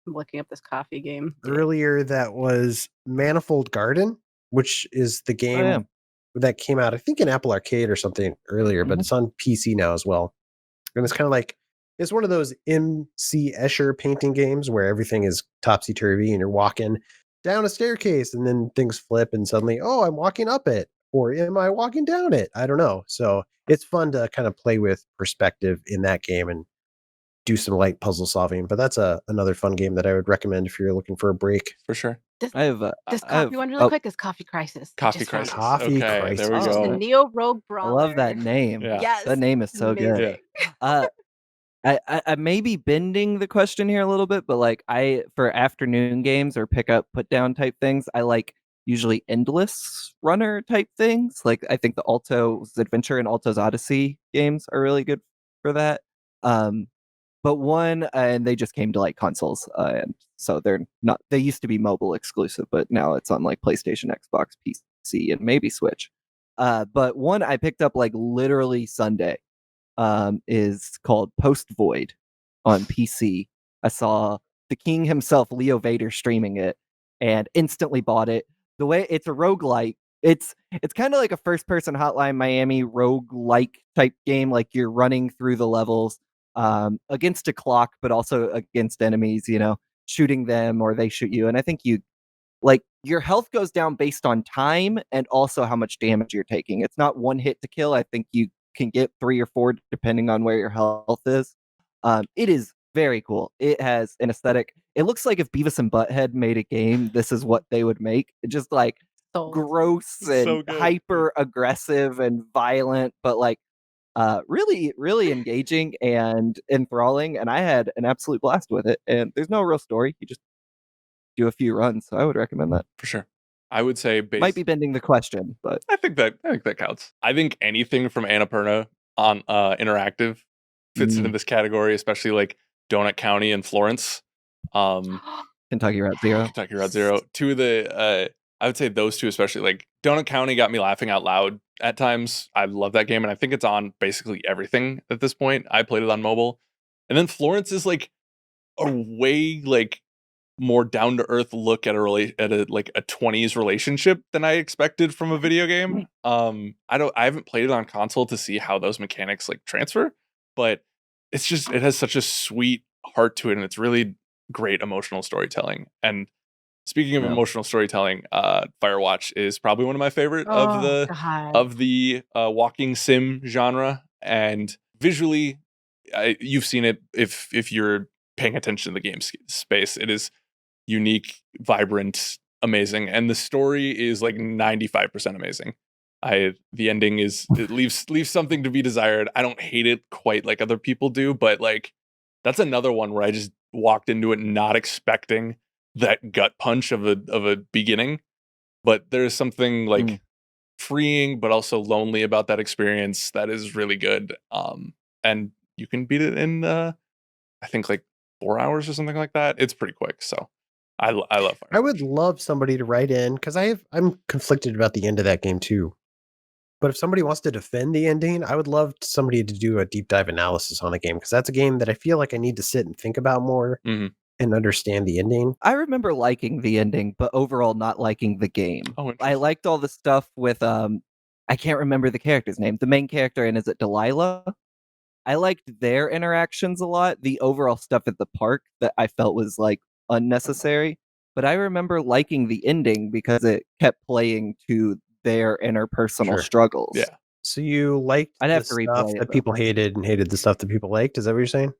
I'm looking up this coffee game earlier that was Manifold Garden, which is the game that came out, I think, in Apple Arcade or something earlier, but it's on PC now as well. And it's kind of like, it's one of those M.C. Escher painting games where everything is topsy-turvy and you're walking down a staircase and then things flip and suddenly, oh, I'm walking up it, or am I walking down it? I don't know. So it's fun to kind of play with perspective in that game and do some light puzzle solving. But that's another fun game that I would recommend if you're looking for a break. For sure. This coffee one really quick is Coffee Crisis. Coffee Crisis. Coffee Crisis. There we Just go. a Neo Rogue Brawler. I love that name. Yeah. Yes. That name is so good. I may be bending the question here a little bit, but like for afternoon games or pick up, put down type things, I like usually endless runner type things. Like I think the Alto's Adventure and Alto's Odyssey games are really good for that. But and they just came to like consoles, and so they used to be mobile exclusive, but now it's on like PlayStation, Xbox, PC, and maybe Switch. But one I picked up like literally Sunday is called Post Void on PC. I saw the king himself, Leo Vader, streaming it and instantly bought it. The way it's a roguelike, it's kind of like a first-person Hotline Miami roguelike type game, like you're running through the levels against a clock, but also against enemies, shooting them or they shoot you. And I think your health goes down based on time and also how much damage you're taking. It's not one hit to kill. I think you can get 3 or 4 depending on where your health is. It is very cool. It has an aesthetic. It looks like if Beavis and Butthead made a game, this is what they would make. It's just like gross and hyper aggressive and violent, but like really, really engaging and enthralling. And I had an absolute blast with it. And there's no real story. You just do a few runs. So I would recommend that. For sure. I would say might be bending the question, but I think that counts. I think anything from Annapurna on interactive fits into this category, especially like Donut County and Florence. Kentucky Route Zero. Two of the I would say those two, especially like Donut County got me laughing out loud at times. I love that game, and I think it's on basically everything at this point. I played it on mobile. And then Florence is like a way like more down to earth look at a 20s relationship than I expected from a video game. I haven't played it on console to see how those mechanics like transfer, but it has such a sweet heart to it, and it's really great emotional storytelling. And speaking of emotional storytelling, Firewatch is probably one of my favorite of the walking sim genre, and visually, you've seen it if you're paying attention to the game space. It is unique, vibrant, amazing, and the story is like 95% amazing. The ending it leaves something to be desired. I don't hate it quite like other people do, but like that's another one where I just walked into it not expecting that gut punch of a beginning, but there's something like freeing but also lonely about that experience that is really good. And you can beat it in I think like 4 hours or something like that. It's pretty quick, so I love Firewatch. I would love somebody to write in, because I'm conflicted about the end of that game too. But if somebody wants to defend the ending, I would love somebody to do a deep dive analysis on the game, because that's a game that I feel like I need to sit and think about more and understand the ending. I remember liking the ending, but overall not liking the game. I liked all the stuff with I can't remember the character's name. The main character, and is it Delilah? I liked their interactions a lot. The overall stuff at the park that I felt was like unnecessary, but I remember liking the ending because it kept playing to their interpersonal struggles. Yeah. So you liked the stuff that people hated and hated the stuff that people liked? Is that what you're saying?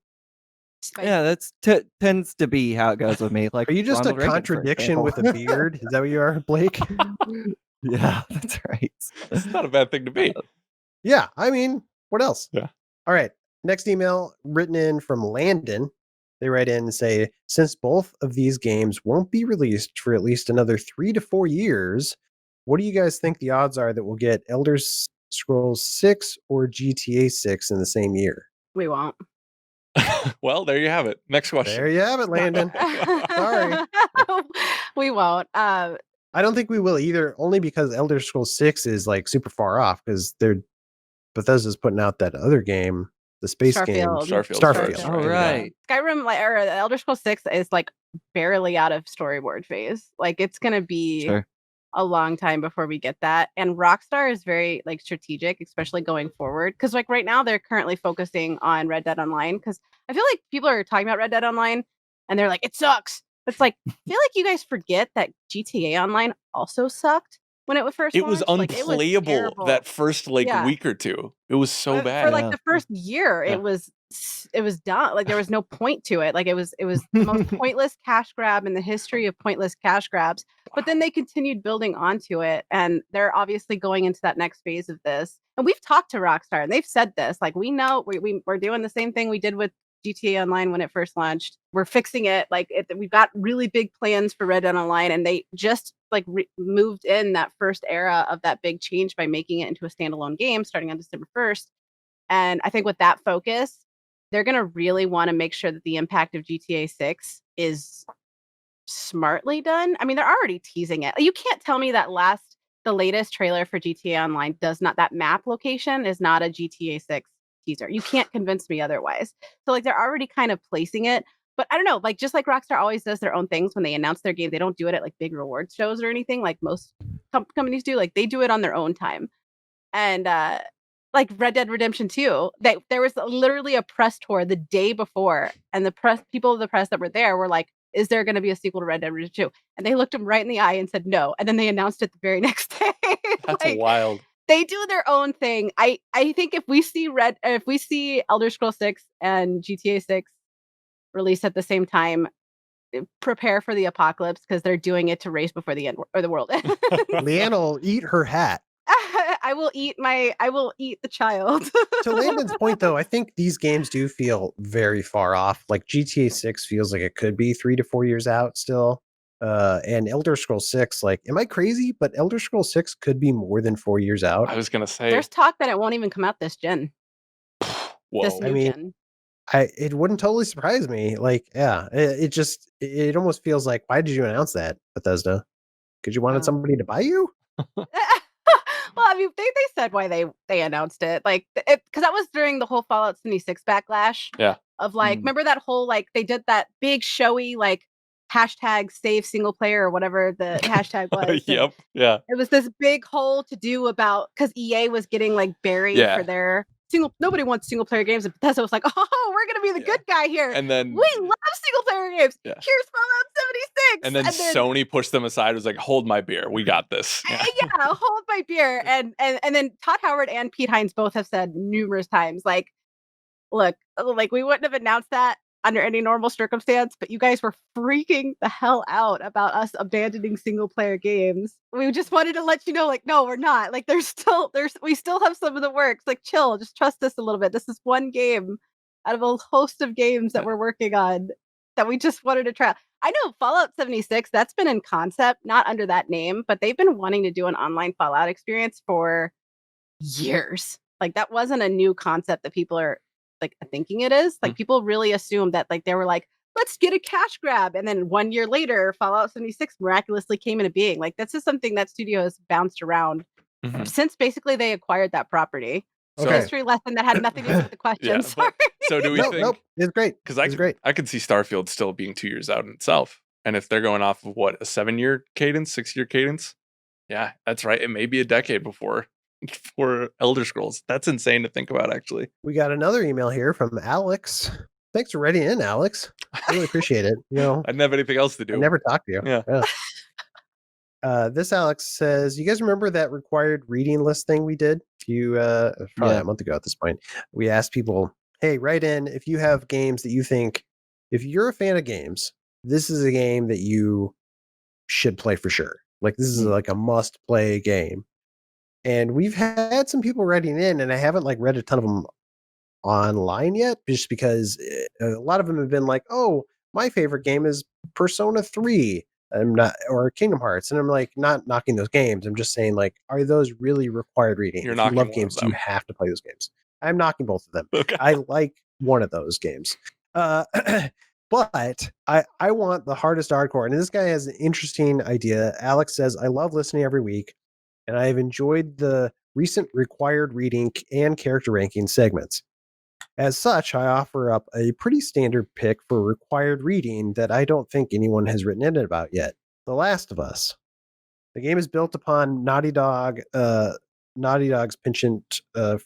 Yeah, that's tends to be how it goes with me. Like, are you just Ronald a contradiction with a beard? Is that what you are, Blake? Yeah, that's right. It's not a bad thing to be. Yeah, I mean, what else? Yeah. All right. Next email written in from Landon. They write in and say, since both of these games won't be released for at least another 3 to 4 years, what do you guys think the odds are that we'll get Elder Scrolls 6 or GTA 6 in the same year? We won't. Well, there you have it. Next question. There you have it, Landon. Sorry. We won't. I don't think we will either, only because Elder Scrolls 6 is like super far off, because Bethesda's putting out that other game, the space game. Starfield. Oh, right. Skyrim, or Elder Scrolls 6 is like barely out of storyboard phase. Like, it's going to be a long time before we get that. And Rockstar is very like strategic, especially going forward. Because like right now they're currently focusing on Red Dead Online. Because I feel like people are talking about Red Dead Online and they're like, it sucks. It's like, I feel like you guys forget that GTA Online also sucked when it was first launched. Was unplayable that first week or two. It was so bad. For like the first year, it was done. Like, there was no point to it. Like, it was the most pointless cash grab in the history of pointless cash grabs. But then they continued building onto it, and they're obviously going into that next phase of this. And we've talked to Rockstar, and they've said this. Like, we know we're doing the same thing we did with GTA Online when it first launched. We're fixing it. Like, we've got really big plans for Red Dead Online, and they just like moved in that first era of that big change by making it into a standalone game starting on December 1st. And I think with that focus, they're going to really want to make sure that the impact of GTA 6 is smartly done. I mean, they're already teasing it. You can't tell me that the latest trailer for GTA Online that map location is not a GTA 6 teaser. You can't convince me otherwise. So like, they're already kind of placing it. But I don't know, like, just like Rockstar always does their own things when they announce their game, they don't do it at like big reward shows or anything like most companies do. Like, they do it on their own time. And like Red Dead Redemption 2, there was literally a press tour the day before, and the people of the press that were there were like, is there going to be a sequel to Red Dead Redemption 2? And they looked them right in the eye and said no. And then they announced it the very next day. That's like, wild. They do their own thing. I think if we see Elder Scrolls 6 and GTA 6 released at the same time, prepare for the apocalypse, because they're doing it to race before the end or the world ends. Leanne will eat her hat. I will eat the child. To Landon's point, though, I think these games do feel very far off. Like, GTA 6 feels like it could be 3 to 4 years out still. And Elder Scrolls 6, like, am I crazy? But Elder Scrolls 6 could be more than 4 years out. I was gonna say, there's talk that it won't even come out this gen. Whoa. This new gen. It wouldn't totally surprise me. Like, yeah, it almost feels like, why did you announce that, Bethesda? Because you wanted somebody to buy you? Well, I mean, they said why they announced it, like, because that was during the whole Fallout 76 backlash. Yeah. of like, remember that whole, like, they did that big showy, like, hashtag save single player or whatever the hashtag was. Yep. Yeah. It was this big whole to do about, because EA was getting like buried for their nobody wants single player games. And Bethesda was like, oh, we're gonna be the good guy here. And then we love single player games. Here's Fallout 76. And then Sony pushed them aside. It was like, hold my beer. We got this. Yeah, hold my beer. And then Todd Howard and Pete Hines both have said numerous times, like, look, like, we wouldn't have announced that under any normal circumstance, but you guys were freaking the hell out about us abandoning single player games. We just wanted to let you know, like, no, we're not. Like, we still have some of the works. Like, chill, just trust us a little bit. This is one game out of a host of games that we're working on that we just wanted to try. I know Fallout 76, that's been in concept, not under that name, but they've been wanting to do an online Fallout experience for years. Like, that wasn't a new concept that people are like thinking it is. Like, people really assumed that, like, they were like, let's get a cash grab, and then 1 year later Fallout 76 miraculously came into being. Like, this is something that studio has bounced around since basically they acquired that property. History lesson that had nothing to do with the question. Sorry. So do we think? Nope, it's great. Because I could see Starfield still being 2 years out in itself, and if they're going off of what, a 7-year cadence, 6-year cadence, yeah, that's right. It may be a decade before for Elder Scrolls. That's insane to think about, actually. We got another email here from Alex. Thanks for writing in, Alex. I really appreciate it. You know, I didn't have anything else to do. I never talked to you. Yeah. This Alex says, you guys remember that required reading list thing we did probably a month ago at this point? We asked people, hey, write in if you have games that you think, if you're a fan of games, this is a game that you should play for sure. Like, this is like a must play game. And we've had some people writing in, and I haven't like read a ton of them online yet, just because a lot of them have been like, oh, my favorite game is Persona 3. I'm not, or Kingdom Hearts. And I'm like, not knocking those games. I'm just saying, like, are those really required reading? If you love games, you have to play those games. I'm knocking both of them. Okay. I like one of those games. But I want the hardest hardcore. And this guy has an interesting idea. Alex says, I love listening every week, and I have enjoyed the recent required reading and character ranking segments. As such, I offer up a pretty standard pick for required reading that I don't think anyone has written in about yet. The Last of Us. The game is built upon Naughty Dog's penchant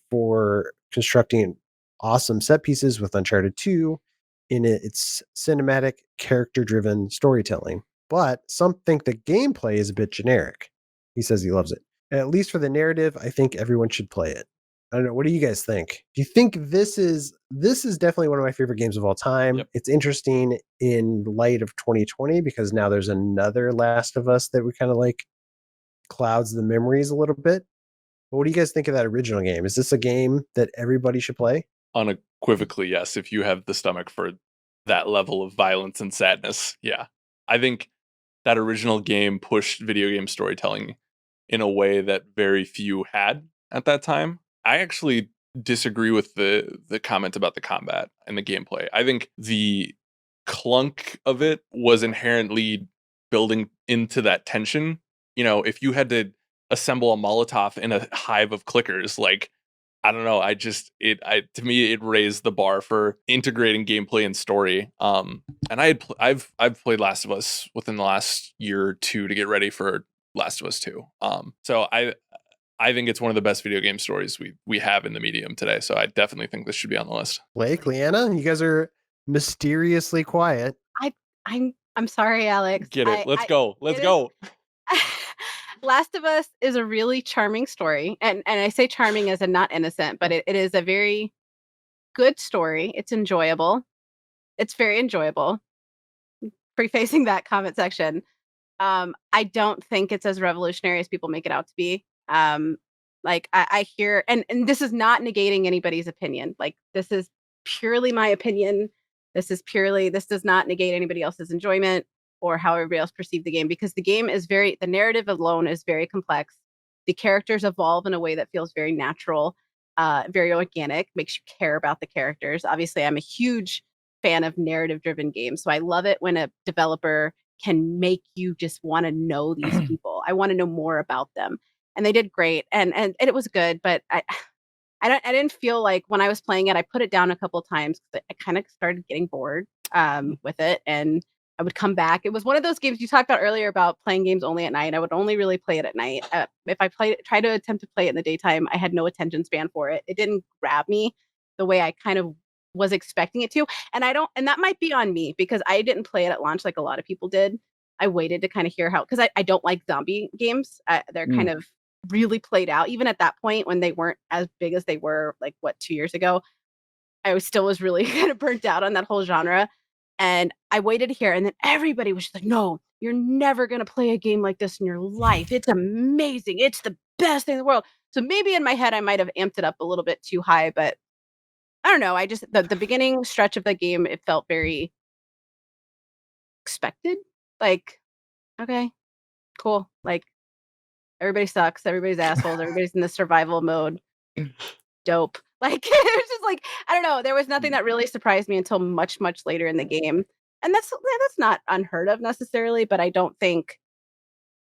for constructing awesome set pieces with Uncharted 2 in its cinematic, character-driven storytelling. But some think the gameplay is a bit generic. He says he loves it. At least for the narrative, I think everyone should play it. I don't know. What do you guys think? Do you think this is definitely one of my favorite games of all time? Yep. It's interesting in light of 2020 because now there's another Last of Us that we kind of like clouds the memories a little bit. But what do you guys think of that original game? Is this a game that everybody should play? Unequivocally, yes. If you have the stomach for that level of violence and sadness, yeah. I think that original game pushed video game storytelling in a way that very few had at that time. I actually disagree with the comment about the combat and the gameplay. I think the clunk of it was inherently building into that tension. You know, if you had to assemble a Molotov in a hive of clickers, like, I don't know, to me it raised the bar for integrating gameplay and story. And I've played Last of Us within the last year or two to get ready for Last of Us 2. So I think it's one of the best video game stories we have in the medium today. So I definitely think this should be on the list. Blake, Leanna, you guys are mysteriously quiet. I'm sorry, Alex. Get it. Let's go. Last of Us is a really charming story. And I say charming as in not innocent, but it is a very good story. It's enjoyable. It's very enjoyable. Prefacing that comment section. I don't think it's as revolutionary as people make it out to be. Like I hear, and this is not negating anybody's opinion. Like, this is purely my opinion. This does not negate anybody else's enjoyment or how everybody else perceived the game, because the game is the narrative alone is very complex. The characters evolve in a way that feels very natural, very organic, makes you care about the characters. Obviously, I'm a huge fan of narrative-driven games, so I love it when a developer can make you just want to know these people. I want to know more about them. And they did great, and it was good, but I didn't feel like when I was playing it, I put it down a couple of times because I kind of started getting bored with it, and I would come back. It was one of those games you talked about earlier about playing games only at night. I would only really play it at night. If I tried to attempt to play it in the daytime, I had no attention span for it. It didn't grab me the way I kind of was expecting it to. And that might be on me because I didn't play it at launch like a lot of people did. I waited to kind of hear how, because I don't like zombie games. They're kind of really played out. Even at that point when they weren't as big as they were, like 2 years ago, I was really kind of burnt out on that whole genre. And I waited to hear, and then everybody was just like, no, you're never going to play a game like this in your life. It's amazing. It's the best thing in the world. So maybe in my head, I might have amped it up a little bit too high, but I don't know. I just, the beginning stretch of the game, it felt very expected. Like, okay, cool. Like, everybody sucks. Everybody's assholes. Everybody's in the survival mode. Dope. Like, it was just like, I don't know. There was nothing that really surprised me until much, much later in the game. And that's not unheard of necessarily, but I think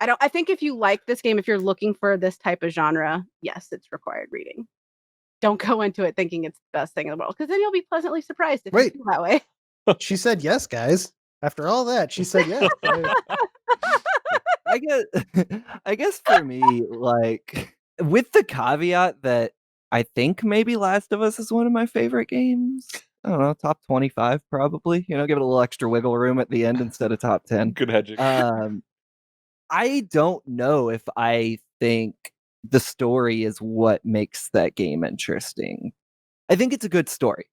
if you like this game, if you're looking for this type of genre, yes, it's required reading. Don't go into it thinking it's the best thing in the world, because then you'll be pleasantly surprised if you feel that way. She said yes, guys. After all that, she said yes. I guess for me, like, with the caveat that I think maybe Last of Us is one of my favorite games. I don't know, top 25 probably. Give it a little extra wiggle room at the end instead of top 10. Good hedging. I don't know if I think the story is what makes that game interesting. I think it's a good story.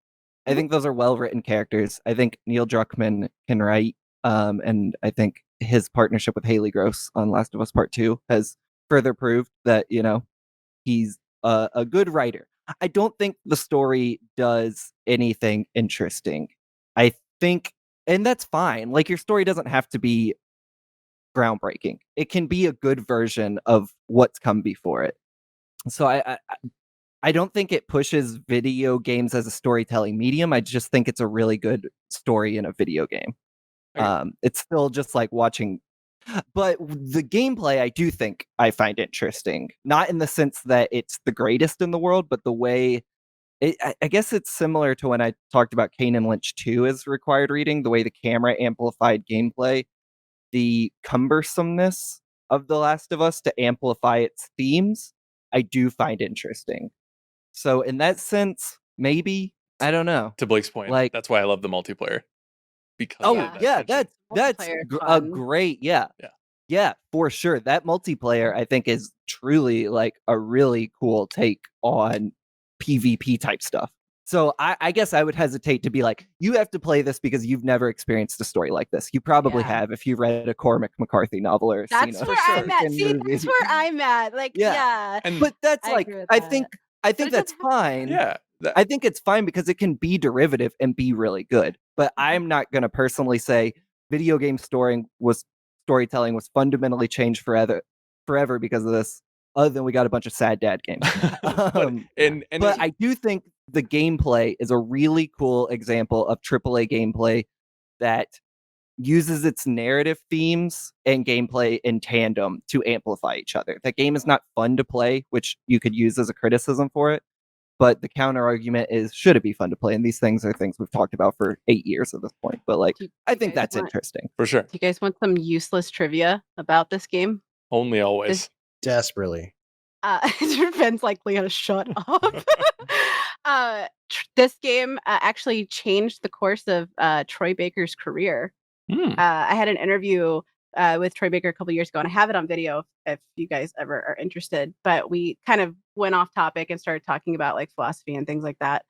I think those are well-written characters. I think Neil Druckmann can write, and I think his partnership with Haley Gross on Last of Us Part 2 has further proved that, he's a good writer. I don't think the story does anything interesting. I think, and that's fine, like, your story doesn't have to be groundbreaking. It can be a good version of what's come before it. So I don't think it pushes video games as a storytelling medium. I just think it's a really good story in a video game. It's still just like watching, but the gameplay I do think I find interesting. Not in the sense that it's the greatest in the world, but the way I guess it's similar to when I talked about Kane and Lynch 2 as required reading, the way the camera amplified gameplay, the cumbersomeness of The Last of Us to amplify its themes, I do find interesting. So in that sense, maybe, I don't know. To Blake's point, like, that's why I love the multiplayer. Because that's a great, yeah, for sure. That multiplayer, I think, is truly like a really cool take on PvP type stuff. So I guess I would hesitate to be like, you have to play this because you've never experienced a story like this. You probably have if you read a Cormac McCarthy novel or that's where I'm at. See, that's where I'm at. Like, yeah. But that's like, I think that's fine. Yeah. I think it's fine because it can be derivative and be really good. But I'm not going to personally say video game storytelling was fundamentally changed forever because of this, other than we got a bunch of sad dad games. But I do think the gameplay is a really cool example of AAA gameplay that uses its narrative themes and gameplay in tandem to amplify each other. That game is not fun to play, which you could use as a criticism for it. But the counter argument is, should it be fun to play? And these things are things we've talked about for 8 years at this point. But like, I think that's interesting. For sure. Do you guys want some useless trivia about this game? Only always. Desperately. Ben's like, Leanna, shut up. This game actually changed the course of Troy Baker's career. I had an interview with Troy Baker a couple years ago, and I have it on video if you guys ever are interested. But we kind of went off topic and started talking about like philosophy and things like that.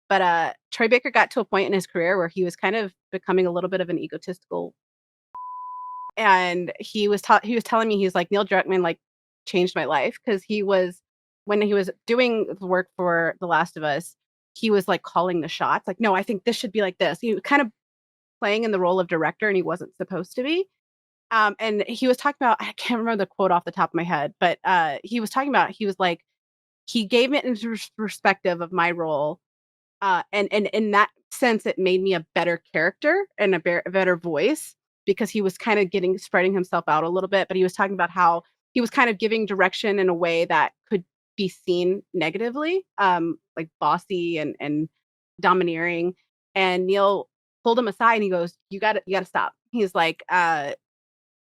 But Troy Baker got to a point in his career where he was kind of becoming a little bit of an egotistical. And he was telling me, he's like, Neil Druckmann like changed my life, because when he was doing the work for The Last of Us, he was like calling the shots. Like, no, I think this should be like this. He was kind of playing in the role of director, and he wasn't supposed to be. And he was talking about, I can't remember the quote off the top of my head, but he was talking about, he was like, he gave it into perspective of my role. And in that sense, it made me a better character and a better voice, because he was kind of spreading himself out a little bit. But he was talking about how he was kind of giving direction in a way that could be seen negatively, like bossy and domineering. And Neil pulled him aside and he goes, you gotta stop. He's like,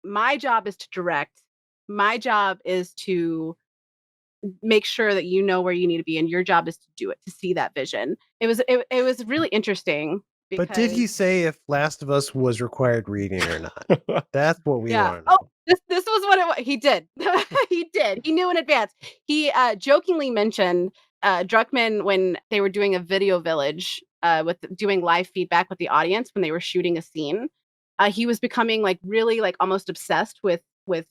my job is to direct. My job is to make sure that you know where you need to be, and your job is to do it, to see that vision. It was really interesting. But did he say if Last of Us was required reading or not? That's what we want to know. Oh, this was what it was. He did. He did. He knew in advance. He jokingly mentioned Druckmann when they were doing a video village with doing live feedback with the audience when they were shooting a scene. He was becoming like really like almost obsessed with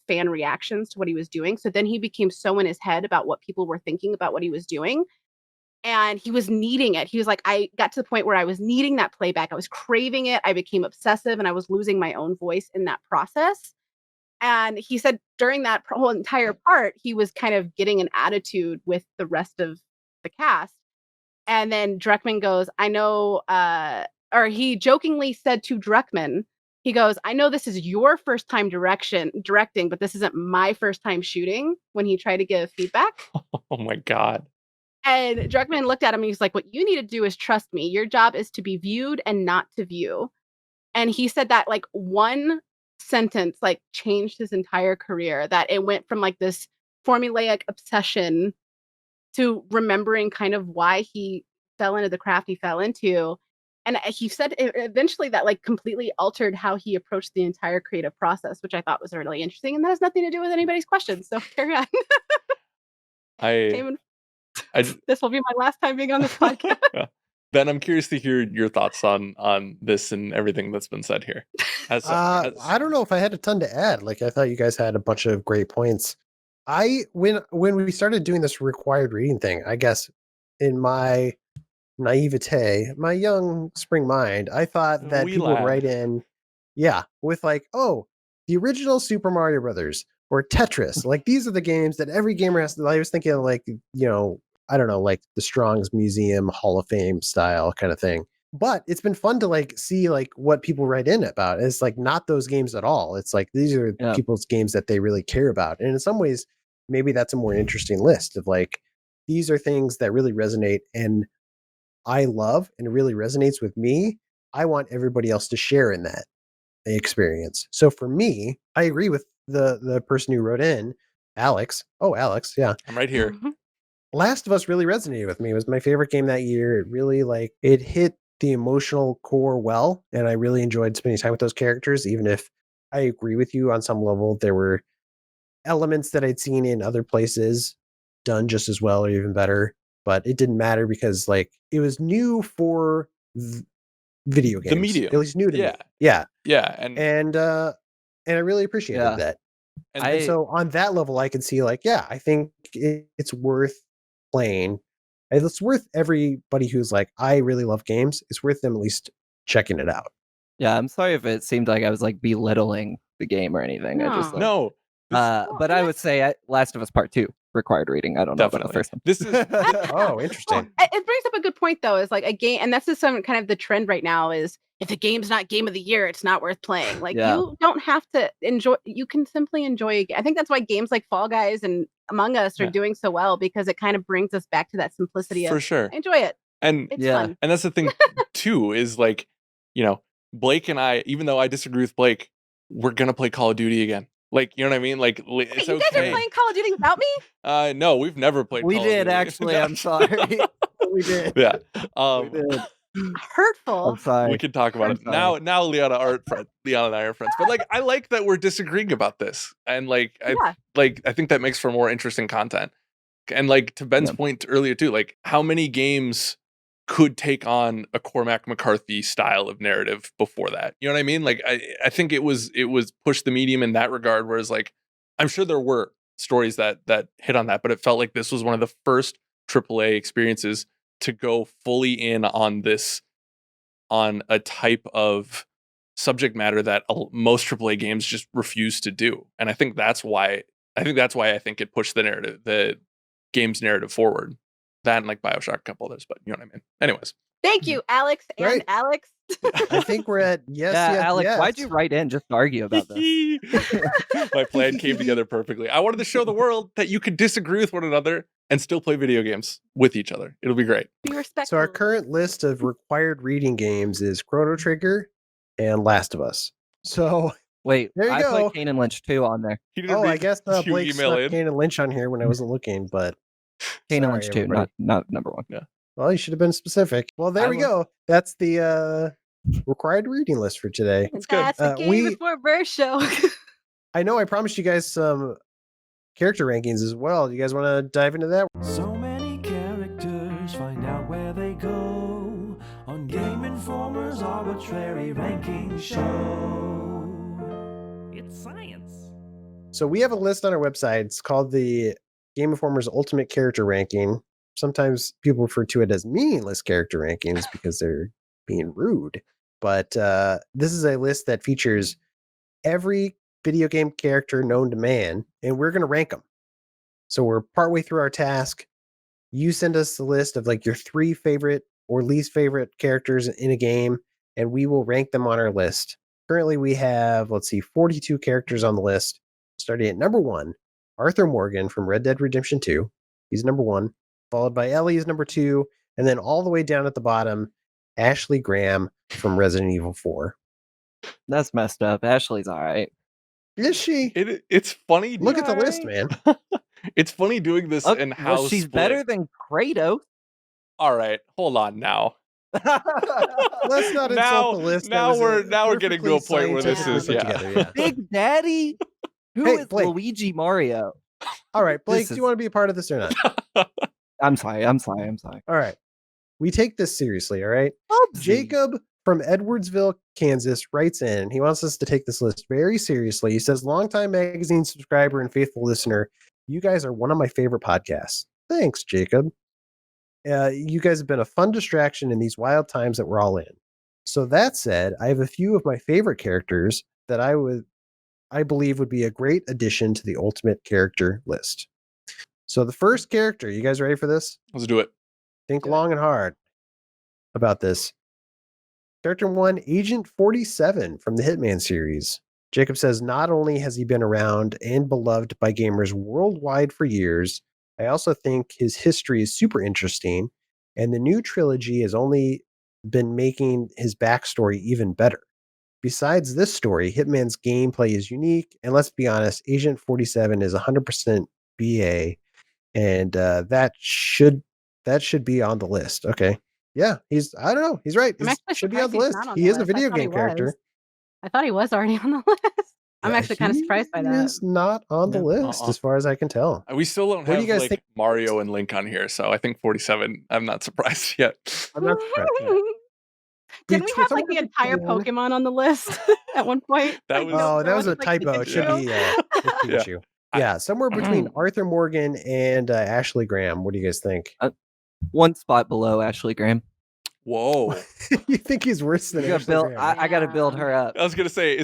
fan reactions to what he was doing. So then he became so in his head about what people were thinking about what he was doing. And he was needing it. He was like, I got to the point where I was needing that playback. I was craving it. I became obsessive and I was losing my own voice in that process. And he said during that whole entire part, he was kind of getting an attitude with the rest of the cast. And then Druckmann goes, I know, or he jokingly said to Druckmann, he goes, I know this is your first time directing, but this isn't my first time shooting, when he tried to give feedback. Oh my God. And Druckmann looked at him and he's like, what you need to do is trust me. Your job is to be viewed and not to view. And he said that like one sentence like changed his entire career, that it went from like this formulaic obsession to remembering kind of why he fell into the craft he fell into. And he said eventually that like completely altered how he approached the entire creative process, which I thought was really interesting. And that has nothing to do with anybody's questions. So carry on. This will be my last time being on this podcast. Ben, I'm curious to hear your thoughts on this and everything that's been said here. I don't know if I had a ton to add. Like, I thought you guys had a bunch of great points. When we started doing this required reading thing, I guess in my naivete, my young spring mind, I thought that people would write in, with like, oh, the original Super Mario Brothers or Tetris. Like, these are the games that every gamer has to. I was thinking, like, I don't know, like the Strong's Museum Hall of Fame style kind of thing. But it's been fun to like see like what people write in about. It's like not those games at all. It's like these are people's games that they really care about. And in some ways, maybe that's a more interesting list of like, these are things that really resonate and I love and it really resonates with me. I want everybody else to share in that experience. So for me, I agree with the person who wrote in, Alex. Oh, Alex, yeah. I'm right here. Last of Us really resonated with me. It was my favorite game that year. It really it hit the emotional core well, and I really enjoyed spending time with those characters, even if I agree with you on some level. There were elements that I'd seen in other places done just as well or even better, but it didn't matter because like it was new for video games. The medium. It was new to me. Yeah. And I really appreciated that. And so on that level, I can see like, I think it's worth playing. It's worth everybody who's like, I really love games. It's worth them at least checking it out. Yeah, I'm sorry if it seemed like I was like belittling the game or anything. No. I just like, no. But I would say Last of Us Part 2 required reading. I don't know about the first one. This is oh, interesting. It brings up a good point though, is like a game, and that's just some kind of the trend right now is if a game's not game of the year, it's not worth playing. Like you don't have to enjoy, you can simply enjoy a game. I think that's why games like Fall Guys and Among Us are doing so well, because it kind of brings us back to that simplicity of enjoy it. And it's fun. And that's the thing too, is like, Blake and I, even though I disagree with Blake, we're gonna play Call of Duty again. Like, you know what I mean? Like, it's you guys are playing Call of Duty without me? No, we've never played Call of Duty. We did, actually. I'm sorry. We did. Yeah. We did. Hurtful. I'm sorry. We can talk about it. Now Leon and I are friends. But like, I like that we're disagreeing about this. And like, I think that makes for more interesting content. And like, to Ben's point earlier too, like how many games could take on a Cormac McCarthy style of narrative before that? You know what I mean? Like, I think it was push the medium in that regard, whereas like, I'm sure there were stories that hit on that, but it felt like this was one of the first AAA experiences to go fully in on this, on a type of subject matter that most AAA games just refuse to do. And I think that's why I think it pushed the game's narrative forward. That and like BioShock, a couple others, but you know what I mean. Anyways, Thank you, Alex and Alex. I think we're at yes. Alex, why'd you write in just to argue about this? My plan came together perfectly. I wanted to show the world that you could disagree with one another and still play video games with each other. It'll be great. Be respectful. So our current list of required reading games is Chrono Trigger and Last of Us. So wait, there you I go. put Kane and Lynch 2 on there. I guess Blake snuck Kane and Lynch on here when I wasn't looking, but Kane and Lynch 2, not number 1. Yeah. Well, you should have been specific. Well, there we go. That's the required reading list for today. That's good. That's the Game Before Birth show. I know I promised you guys some character rankings as well. You guys want to dive into that? So many characters, find out where they go on Game Informer's arbitrary ranking show. It's science. So we have a list on our website. It's called the Game Informer's Ultimate Character Ranking. Sometimes people refer to it as meaningless character rankings because they're being rude. But this is a list that features every video game character known to man, and we're going to rank them. So we're partway through our task. You send us the list of like your 3 favorite or least favorite characters in a game, and we will rank them on our list. Currently, we have, 42 characters on the list. Starting at number 1, Arthur Morgan from Red Dead Redemption 2. He's number 1. Followed by Ellie is number 2. And then all the way down at the bottom, Ashley Graham from Resident Evil 4. That's messed up. Ashley's all right. Is she? It's funny. Look at the list, man. It's funny doing this and how she's better than Kratos. All right, hold on now. Let's not insult the list. Now we're getting to a point where this is Big Daddy. Who is Blake. Luigi Mario? All right, Blake, do you want to be a part of this or not? I'm sorry. All right. We take this seriously, all right? Oopsie. Jacob from Edwardsville, Kansas writes in. He wants us to take this list very seriously. He says, longtime magazine subscriber and faithful listener, you guys are one of my favorite podcasts. Thanks, Jacob. You guys have been a fun distraction in these wild times that we're all in. So that said, I have a few of my favorite characters that I believe would be a great addition to the ultimate character list. So the first character, you guys ready for this? Let's do it. Think long and hard about this. Character 1, Agent 47 from the Hitman series. Jacob says, not only has he been around and beloved by gamers worldwide for years, I also think his history is super interesting, and the new trilogy has only been making his backstory even better. Besides this story, Hitman's gameplay is unique, and let's be honest, Agent 47 is 100% BA, and that should be on the list. Okay. Yeah, I don't know. He's right. He should be on the list. He is a video game character. I thought he was already on the list. I'm actually kind of surprised by that. He is not on the list as far as I can tell. We still don't have like Mario and Link on here, so I think 47. I'm not surprised yet. I'm not surprised. Didn't we have like the entire Pokemon on the list at one point? That was a typo. It should be Pikachu. Yeah, somewhere between Arthur Morgan and Ashley Graham. What do you guys think? One spot below Ashley Graham. Whoa. You think he's worse than Ashley Graham? I got to build her up. I was going to say,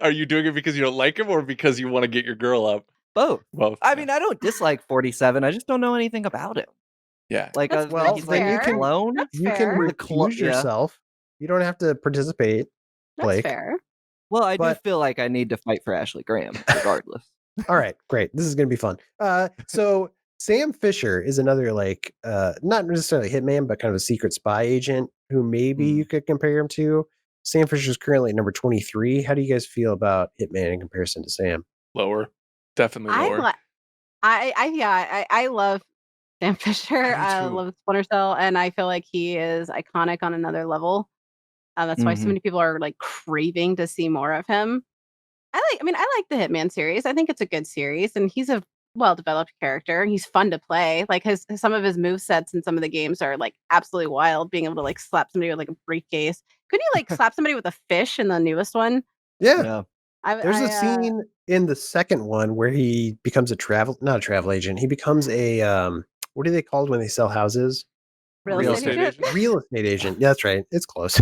are you doing it because you don't like him or because you want to get your girl up? Both. I mean, I don't dislike 47. I just don't know anything about him. Yeah. Like, then you can recuse yourself. You don't have to participate, Blake. That's fair. Well, I do feel like I need to fight for Ashley Graham, regardless. All right, great. This is going to be fun. So Sam Fisher is another, not necessarily hitman, but kind of a secret spy agent who maybe you could compare him to. Sam Fisher is currently at number 23. How do you guys feel about Hitman in comparison to Sam? Lower. Definitely lower. I love Sam Fisher. I love Splinter Cell, and I feel like he is iconic on another level. That's why so many people are like craving to see more of him. I like the Hitman series. I think it's a good series, and he's a well-developed character. He's fun to play. Like some of his movesets in some of the games are like absolutely wild. Being able to like slap somebody with like a briefcase. Couldn't you like slap somebody with a fish in the newest one? Yeah. There's a scene in the second one where he becomes not a travel agent. He becomes a what are they called when they sell houses? Real estate agent. Real estate agent. Yeah, that's right. It's close.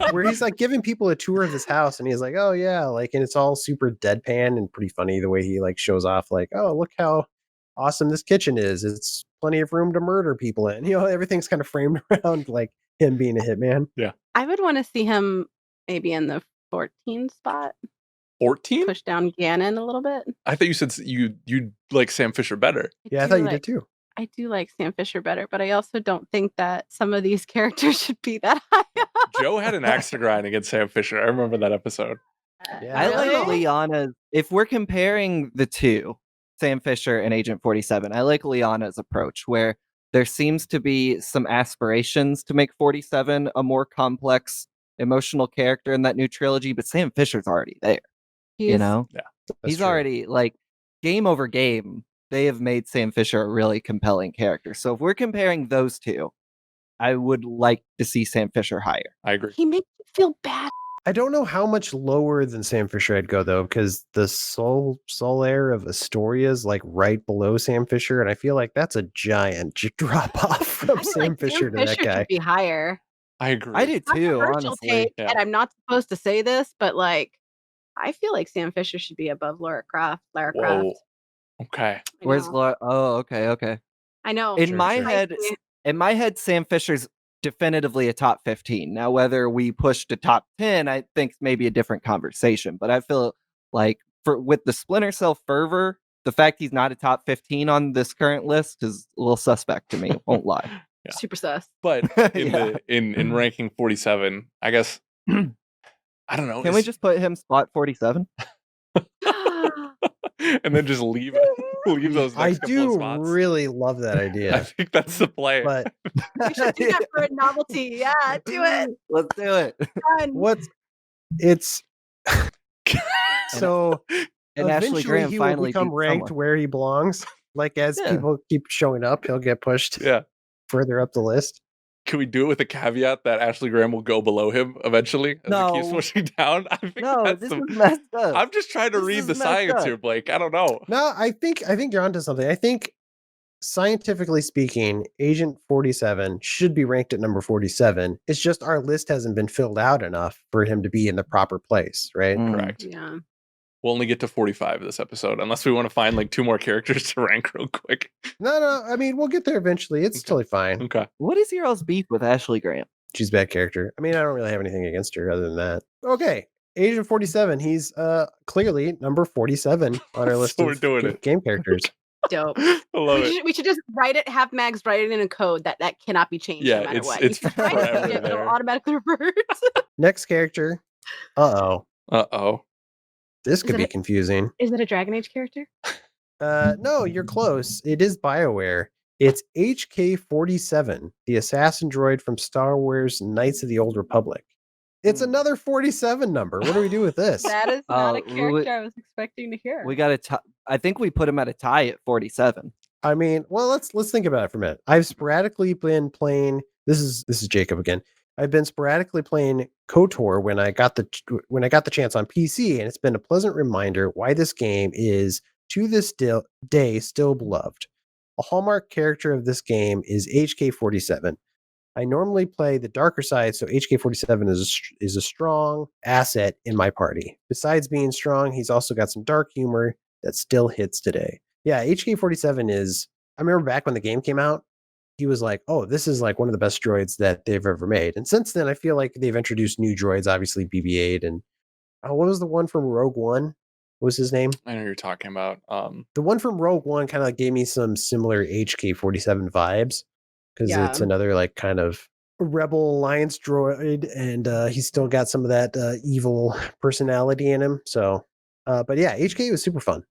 Where he's like giving people a tour of his house, and he's like, "Oh yeah," like, and it's all super deadpan and pretty funny the way he like shows off, like, "Oh, look how awesome this kitchen is. It's plenty of room to murder people in." You know, everything's kind of framed around like him being a hitman. Yeah. I would want to see him maybe in the 14 spot. 14? Push down Ganon a little bit. I thought you said you like Sam Fisher better. I thought you did too. I do like Sam Fisher better, but I also don't think that some of these characters should be that high up. Joe had an axe to grind against Sam Fisher. I remember that episode. Yeah. I Really? like Liana's. If we're comparing the two, Sam Fisher and Agent 47, I like Liana's approach, where there seems to be some aspirations to make 47 a more complex emotional character in that new trilogy, but Sam Fisher's already there. You know? Yeah. He's true. already, like, game over game, they have made Sam Fisher a really compelling character. So if we're comparing those two, I would like to see Sam Fisher higher. I agree. He makes me feel bad. I don't know how much lower than Sam Fisher I'd go though, because the soul air of Astoria is like right below Sam Fisher, and I feel like that's a giant drop off from I feel Sam like Fisher to that guy. should be higher. I agree. I do too, Controversial honestly. take, Yeah. and I'm not supposed to say this, but like, I feel like Sam Fisher should be above Lara Croft. Whoa. Okay. I Where's know. Laura? Oh, okay. I know. In Sure, my sure. head, Sam Fisher's definitively a top 15. Now, whether we push to top 10, I think maybe a different conversation. But I feel like with the Splinter Cell fervor, the fact he's not a top 15 on this current list is a little suspect to me. Won't lie. Yeah. Super sus. But Yeah. in ranking 47, I guess I don't know. Can we just put him spot 47? and then just leave those I next couple of do spots? really love that I idea, think that's the play. but We should do that for a novelty. Yeah, do it. Let's do it. Done. it's so And Ashley eventually Graham he will finally become beat ranked someone. where he belongs. Like as Yeah. people keep showing up, he'll get pushed Yeah. further up the list. Can we do it with the caveat that Ashley Graham will go below him eventually as it keeps No. pushing down? I think No, that's this the. is messed up. I'm just trying to This read is the messed science up. here, Blake. I don't know. No, I think you're onto something. I think scientifically speaking, Agent 47 should be ranked at number 47. It's just our list hasn't been filled out enough for him to be in the proper place, right? Correct. Yeah. We'll only get to 45 this episode, unless we want to find like 2 more characters to rank real quick. No, I mean, we'll get there eventually. It's Okay. totally fine. Okay. What is your all's beef with Ashley Graham? She's a bad character. I mean, I don't really have anything against her other than that. Okay. Agent 47, he's clearly number 47 on our list So we're of doing it. game characters. Dope. I love it. We should just write it, have Mags write it in a code that cannot be changed Yeah, no matter it's- what. it's You can write it, forever it'll there. automatically revert. Next character. Uh-oh. Uh-oh. This could it be a- confusing. Is it a Dragon Age character? No, you're close. It is BioWare. It's HK-47, the assassin droid from Star Wars Knights of the Old Republic. It's another 47 number. What do we do with this? That is not a we- character I was expecting to hear. We got I think we put him at a tie at 47. I mean, well, let's think about it for a minute. I've sporadically been playing. This is Jacob again. I've been sporadically playing KOTOR when I got the chance on PC, and it's been a pleasant reminder why this game is to this day still beloved. A hallmark character of this game is HK-47. I normally play the darker side, so HK-47 is a strong asset in my party. Besides being strong, he's also got some dark humor that still hits today. Yeah, HK-47 is. I remember back when the game came out, he was like, oh, this is like one of the best droids that they've ever made. And since then, I feel like they've introduced new droids, obviously BB-8 and what was the one from Rogue One? What was his name? I know who you're talking about. The one from Rogue One kind of like gave me some similar HK-47 vibes because Yeah. it's another like kind of Rebel Alliance droid, and he's still got some of that evil personality in him. So, but yeah, HK was super fun.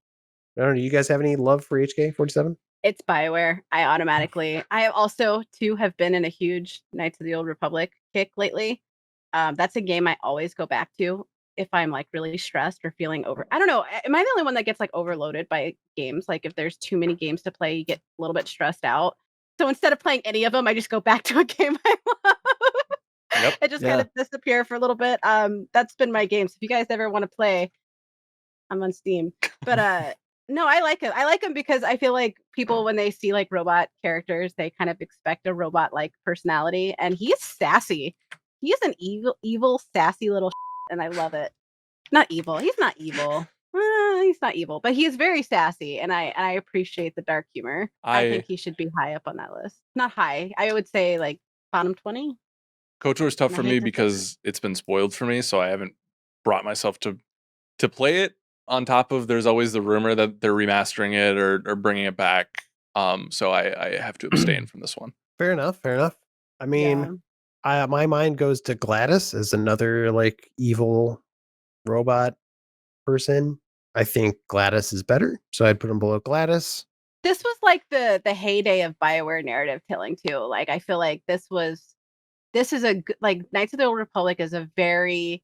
I don't know. Do you guys have any love for HK-47? It's BioWare. I also too have been in a huge Knights of the Old Republic kick lately. That's a game I always go back to if I'm like really stressed or feeling over. I don't know. Am I the only one that gets like overloaded by games? Like if there's too many games to play, you get a little bit stressed out. So instead of playing any of them, I just go back to a game I love. Yep. I just kind of disappear for a little bit. That's been my game. So if you guys ever want to play, I'm on Steam. But no, I like it. I like him because I feel like people, when they see like robot characters, they kind of expect a robot-like personality, and he's sassy. He is an evil, sassy little and I love it. Not evil. He's not evil. He's not evil, but he is very sassy, and I appreciate the dark humor. I think he should be high up on that list. Not high. I would say like bottom 20. KOTOR is tough And I for hate me to say because it's been spoiled for me, so I haven't brought myself to play it. On top of, there's always the rumor that they're remastering it or bringing it back. So I have to abstain from this one. Fair enough. I mean, Yeah. my mind goes to Gladys as another like evil robot person. I think Gladys is better, so I'd put him below Gladys. This was like the heyday of BioWare narrative telling too. Like I feel like this is a like Knights of the Old Republic is a very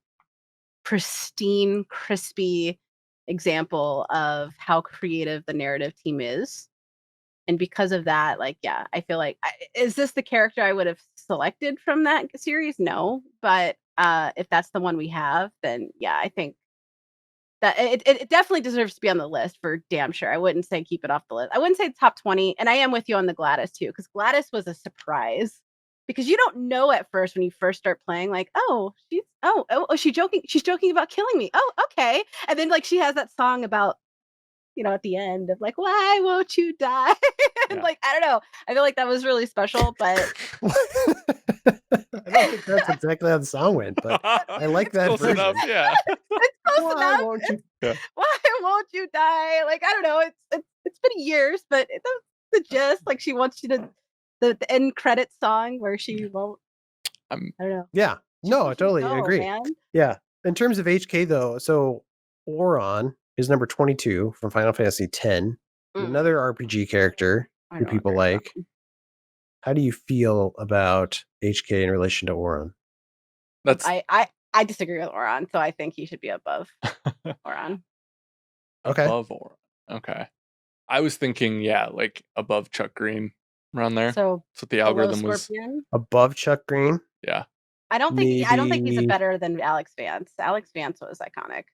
pristine, crispy example of how creative the narrative team is. And because of that, like, yeah, I feel like is this the character I would have selected from that series? No, but if that's the one we have, then yeah, I think that it definitely deserves to be on the list for damn sure. I wouldn't say keep it off the list. I wouldn't say top 20, and I am with you on the Gladys too, because Gladys was a surprise. Because you don't know at first when you first start playing, like, she's joking. She's joking about killing me. Oh, okay. And then like she has that song about, at the end of like, why won't you die? And like, I don't know. I feel like that was really special, but I don't think that's exactly how the song went, but I like that Close version. enough, yeah. it's close Why enough. won't you? Yeah. Why won't you die? Like, I don't know. It's been years, but that's the gist. Like, she wants you to the end credit song where she won't. I don't know. Yeah. No, I totally agree. Man. Yeah. In terms of HK though, so Oron is number 22 from Final Fantasy X. Another RPG character who people like. How do you feel about HK in relation to Oron? I disagree with Oron, so I think he should be above Oron. Okay. Above Oron. Okay. I was thinking, like above Chuck Green, around there. So that's what the algorithm was. Above Chuck Green? Yeah. I don't think he's better than Alex Vance. Alex Vance was iconic.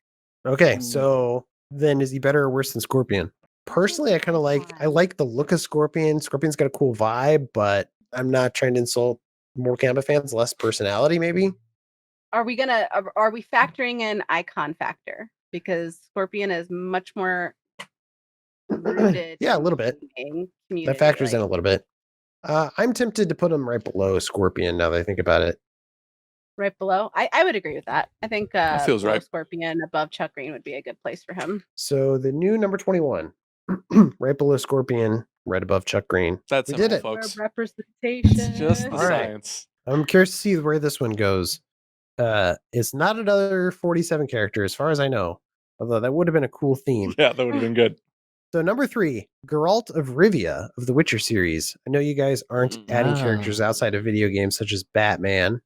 Okay, so then is he better or worse than Scorpion? Personally, I like the look of Scorpion. Scorpion's got a cool vibe, but I'm not trying to insult Mortal Kombat fans. Less personality, maybe. Are we factoring in icon factor? Because Scorpion is much more rooted. Yeah, a little bit. That factors in a little bit. I'm tempted to put him right below Scorpion now that I think about it. Right below? I would agree with that. I think that feels right. Scorpion above Chuck Green would be a good place for him. So the new number 21, right below Scorpion, right above Chuck Green. That's we did it, folks. Representation. It's just the science. I'm curious to see where this one goes. It's not another 47 character as far as I know, although that would have been a cool theme. Yeah, that would have been good. So number 3, Geralt of Rivia of the Witcher series. I know you guys aren't adding characters outside of video games such as Batman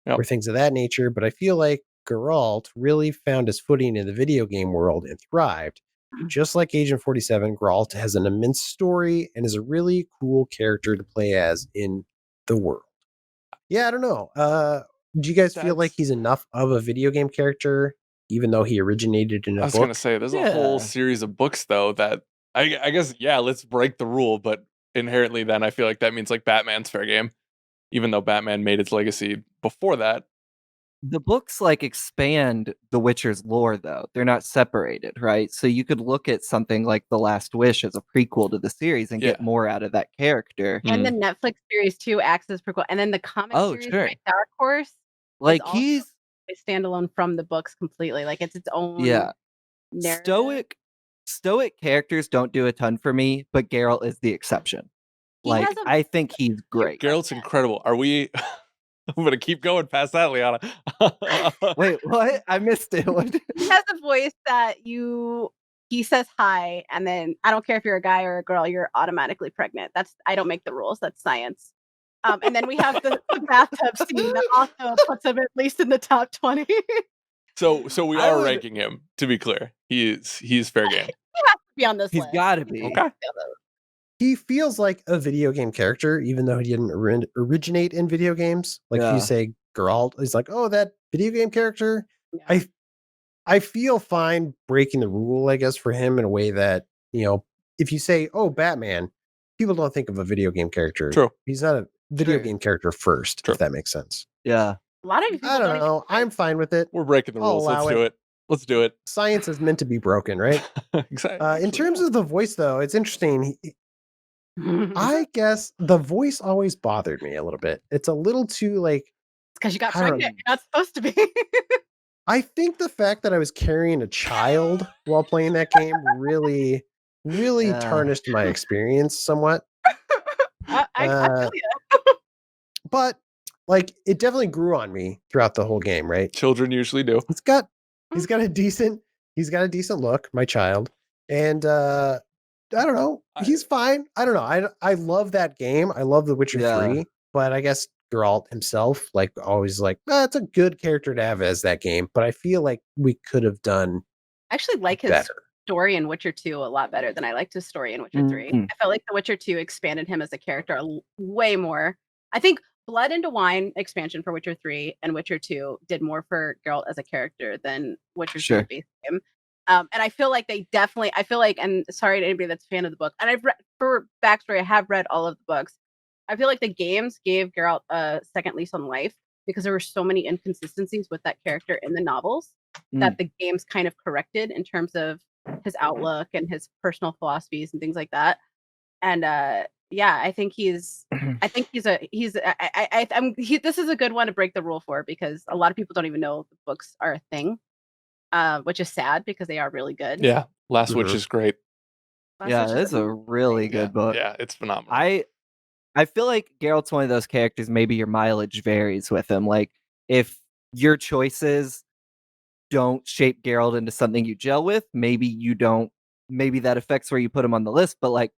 or things of that nature, but I feel like Geralt really found his footing in the video game world and thrived. Just like Agent 47, Geralt has an immense story and is a really cool character to play as in the world. Yeah, I don't know. Do you guys feel like he's enough of a video game character, even though he originated in a book? I was going to say, there's a whole series of books, though, that I guess, let's break the rule, but inherently then I feel like that means like Batman's fair game, even though Batman made its legacy before that. The books like expand The Witcher's lore, though. They're not separated, right? So you could look at something like The Last Wish as a prequel to the series and get more out of that character. And the Netflix series too acts as prequel. And then the comic series by Dark Horse. Like he's a standalone from the books completely. Like it's its own narrative. Stoic characters don't do a ton for me, but Geralt is the exception. I think he's great. Geralt's incredible. Are we... I'm going to keep going past that, Liana. Wait, what? I missed it. He has a voice that he says hi, and then I don't care if you're a guy or a girl, you're automatically pregnant. I don't make the rules. That's science. And then we have the bathtub scene that also puts him at least in the top 20. So we are ranking him, to be clear. He's fair game. He has to be on this list. He's got to be. Okay. He feels like a video game character, even though he didn't originate in video games. Like if you say Geralt, he's like, oh, that video game character. Yeah. I feel fine breaking the rule, I guess, for him in a way that, if you say, oh, Batman, people don't think of a video game character. True. He's not a video game character first, if that makes sense. Yeah. A lot of people I don't know. I'm fine with it. We're breaking the rules. Let's do it. Science is meant to be broken, right? Exactly. In terms of the voice, though, it's interesting. I guess the voice always bothered me a little bit. It's a little too because you got pregnant. You're not supposed to be. I think the fact that I was carrying a child while playing that game really tarnished my experience somewhat. I feel you. But like, it definitely grew on me throughout the whole game, right? Children usually do. He's got a decent look, my child, and I don't know, he's fine. I don't know. I love that game. I love The Witcher 3, but I guess Geralt himself, like, always like, it's a good character to have as that game, but I feel like we could have done I actually like his story in Witcher 2 a lot better than I liked his story in Witcher 3. I felt like The Witcher 2 expanded him as a character way more. I think Blood into Wine expansion for Witcher 3 and Witcher 2 did more for Geralt as a character than Witcher 3 base game. And I feel like and sorry to anybody that's a fan of the book, and I've read, for backstory, I have read all of the books. I feel like the games gave Geralt a second lease on life because there were so many inconsistencies with that character in the novels that the games kind of corrected in terms of his outlook and his personal philosophies and things like that. And I think this is a good one to break the rule for, because a lot of people don't even know the books are a thing, which is sad because they are really good. Yeah, Last Witch is great. It's a really good book. Yeah, it's phenomenal. I feel like Geralt's one of those characters, maybe your mileage varies with him. Like, if your choices don't shape Geralt into something you gel with, maybe that affects where you put him on the list. But like,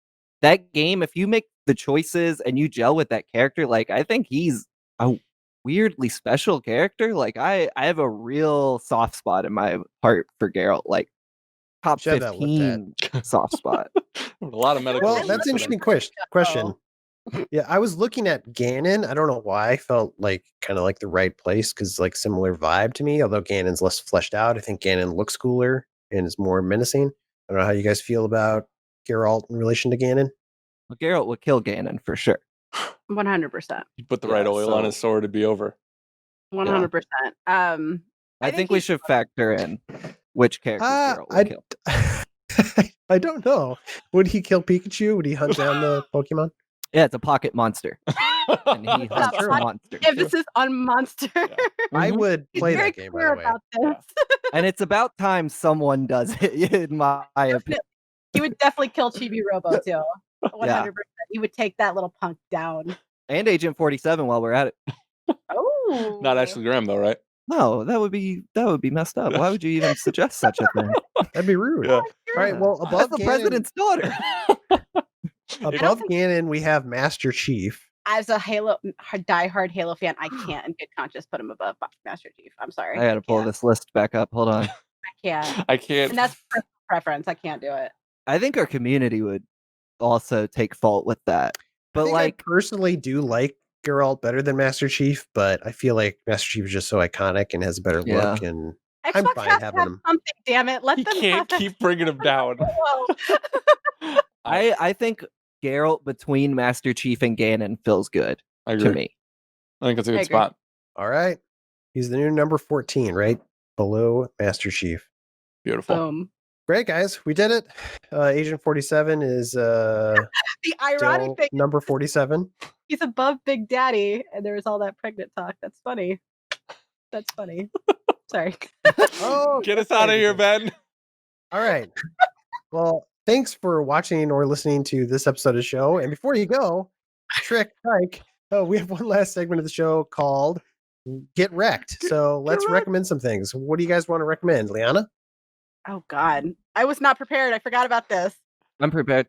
that game, if you make the choices and you gel with that character, like, I think he's a weirdly special character. Like, I have a real soft spot in my heart for Geralt. Like, top 15 soft spot. A lot of medical. Well, that's an interesting question. Yeah, I was looking at Ganon. I don't know why I felt like kind of like the right place, because like similar vibe to me, although Ganon's less fleshed out. I think Ganon looks cooler and is more menacing. I don't know how you guys feel about Geralt in relation to Ganon. Well, Geralt would kill Ganon for sure. 100%. You put the right oil on his sword, it'd be over. 100%. I think we should factor in which character Geralt would kill. I don't know. Would he kill Pikachu? Would he hunt down the Pokemon? Yeah, it's a pocket monster. And he hunts monsters. Emphasis on monster. Yeah. I would play that game, by the way. About this. And it's about time someone does it, in my opinion. He would definitely kill Chibi Robo, too. 100%. He would take that little punk down. And Agent 47 while we're at it. Oh. Not Ashley Graham, though, right? No, that would be messed up. Why would you even suggest such a thing? That'd be rude. Yeah. All right, well, above the president's daughter. Above Ganon, we have Master Chief. As a diehard Halo fan, I can't in good conscience put him above Master Chief. I'm sorry. I gotta pull this list back up. Hold on. I can't. And that's preference. I can't do it. I think our community would also take fault with that. But I personally do like Geralt better than Master Chief, but I feel like Master Chief is just so iconic and has a better look, and Xbox I'm fine has having him. Something, damn it! Let He them can't keep bringing him down. I think Geralt between Master Chief and Ganon feels good to me. I think that's a good spot. All right, he's the new number 14, right below Master Chief. Beautiful. Great, guys, we did it. Agent 47 is the ironic thing, number 47. He's above Big Daddy, and there was all that pregnant talk. That's funny. That's funny. Sorry. Oh, get us out of here, Ben. All right. Well, thanks for watching or listening to this episode of the show. And before you go, Trick, Mike, we have one last segment of the show called Get Wrecked. So let's recommend some things. What do you guys want to recommend, Liana? Oh, God. I was not prepared. I forgot about this. I'm prepared.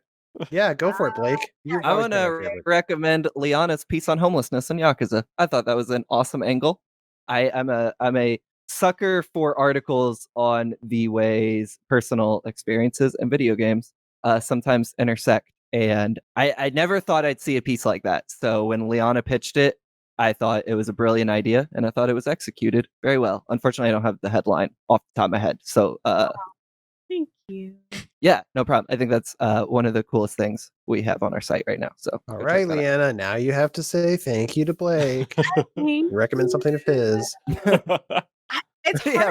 Yeah, go for it, Blake. I want to recommend Liana's piece on homelessness in Yakuza. I thought that was an awesome angle. I'm a sucker for articles on the ways personal experiences and video games sometimes intersect. And I never thought I'd see a piece like that. So when Liana pitched it, I thought it was a brilliant idea, and I thought it was executed very well. Unfortunately, I don't have the headline off the top of my head. So thank you. Yeah, no problem. I think that's one of the coolest things we have on our site right now. So all right, Liana, now you have to say thank you to Blake. Recommend something of his.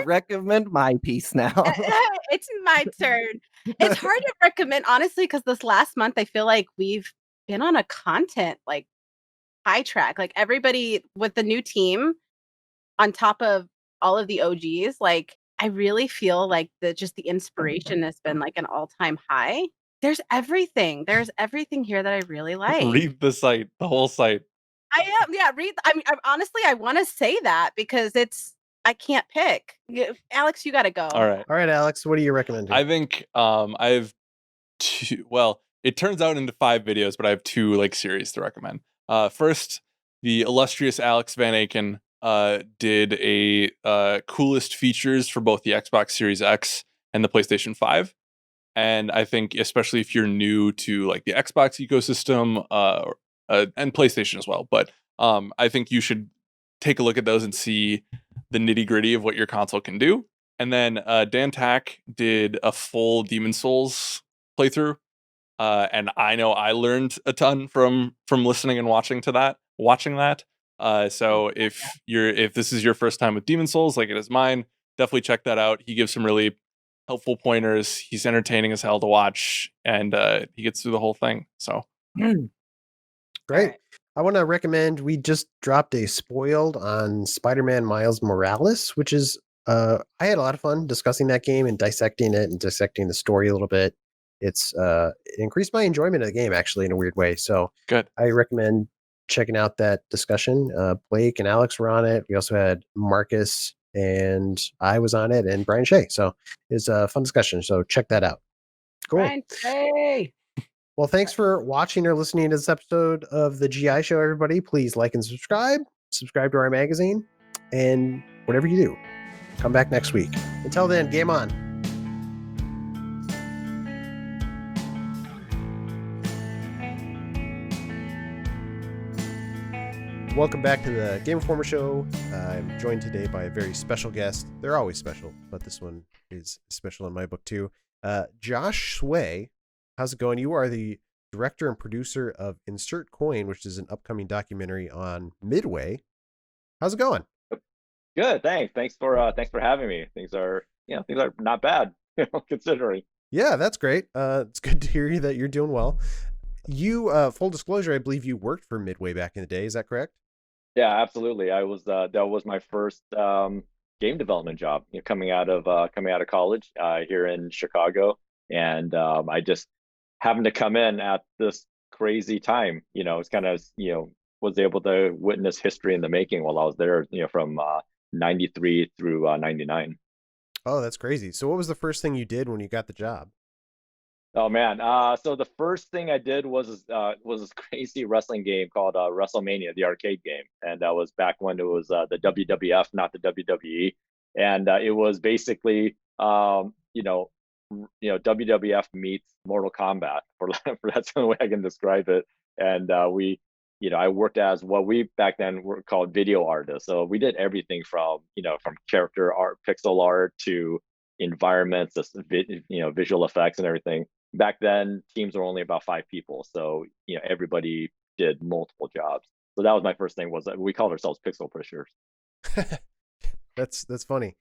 Recommend my piece now. It's my turn. It's hard to recommend, honestly, because this last month I feel like we've been on a content high track. Like everybody with the new team, on top of all of the OGs, like I really feel like the inspiration has been like an all-time high. There's everything. There's everything here that I really like. Read the site, the whole site. I am, yeah. I mean, honestly, I want to say that because I can't pick. Alex, you got to go. All right, Alex. What are you recommending? I think I have two. Well, it turns out into 5 videos, but I have 2 like series to recommend. First, the illustrious Alex Van Aken did a coolest features for both the Xbox Series X and the PlayStation 5. And I think especially if you're new to like the Xbox ecosystem and PlayStation as well, but I think you should take a look at those and see the nitty gritty of what your console can do. And then Dan Tack did a full Demon Souls playthrough, and I know I learned a ton from listening and watching that. So if this is your first time with Demon Souls, like it is mine, definitely check that out. He gives some really helpful pointers. He's entertaining as hell to watch, and he gets through the whole thing. So great. I want to recommend, we just dropped a spoiled on Spider-Man Miles Morales, which is I had a lot of fun discussing that game and dissecting it and dissecting the story a little bit. It increased my enjoyment of the game actually in a weird way. So good. I recommend checking out that discussion. Blake and Alex were on it. We also had Marcus and I was on it, and Brian Shea. So it's a fun discussion. So check that out. Cool. Brian Shea. Well, thanks for watching or listening to this episode of the GI Show, everybody. Please like and subscribe. Subscribe to our magazine. And whatever you do, come back next week. Until then, game on. Welcome back to the Game Informer Show. I'm joined today by a very special guest. They're always special, but this one is special in my book too. Josh Tsui. How's it going? You are the director and producer of Insert Coin, which is an upcoming documentary on Midway. How's it going? Good, thanks. Thanks for having me. Things are not bad, considering. Yeah, that's great. It's good to hear that you're doing well. You, full disclosure, I believe you worked for Midway back in the day. Is that correct? Yeah, absolutely. I was that was my first game development job, coming out of college here in Chicago, and I just happened to come in at this crazy time. It's kind of was able to witness history in the making while I was there. From 93 through 99. Oh, that's crazy. So what was the first thing you did when you got the job? Oh man. So the first thing I did was this crazy wrestling game called WrestleMania, the arcade game, and that was back when it was the WWF, not the WWE, and it was basically WWF meets Mortal Kombat. For that's the only way I can describe it. And I worked as what we back then were called video artists. So we did everything from character art, pixel art, to environments, visual effects and everything. Back then, teams were only about 5 people, so everybody did multiple jobs. So that was my first thing. Was that we called ourselves pixel pushers. That's funny.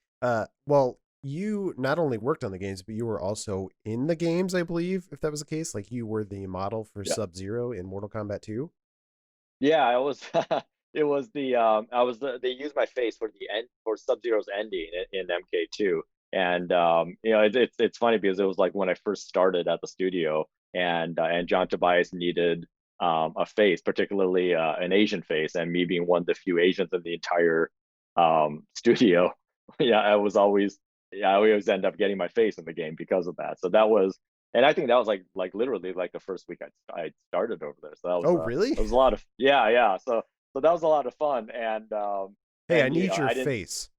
Well, you not only worked on the games, but you were also in the games, I believe, if that was the case. Like you were the model for Sub-Zero in Mortal Kombat 2. Yeah, I was. It was they used my face for the end for Sub-Zero's ending in MK2. And it's funny because it was like when I first started at the studio, and John Tobias needed a face, particularly an Asian face, and me being one of the few Asians in the entire studio, I always end up getting my face in the game because of that. So that was, and I think that was like literally like the first week I started over there. So that was really? It was a lot of So that was a lot of fun. And hey, I need your face.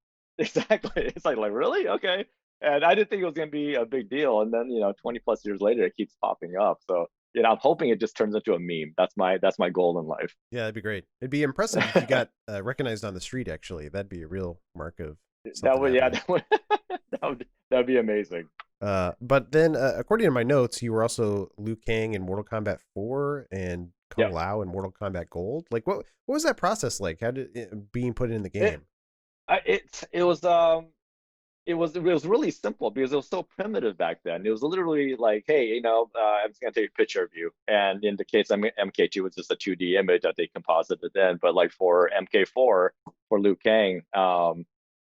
Exactly. It's like really? Okay. And I didn't think it was going to be a big deal. And then, 20 plus years later, it keeps popping up. So, I'm hoping it just turns into a meme. That's my goal in life. Yeah, that'd be great. It'd be impressive if you got recognized on the street, actually. That'd be a real mark of that'd be amazing. But then, according to my notes, you were also Liu Kang in Mortal Kombat 4 and Kung Lao in Mortal Kombat Gold. Like, what was that process like? How did it being put in the game? It was really simple because it was so primitive back then. It was literally like, hey, I'm just gonna take a picture of you. And in the case of MK2, it's just a 2D image that they composited in. But like for MK4, for Liu Kang,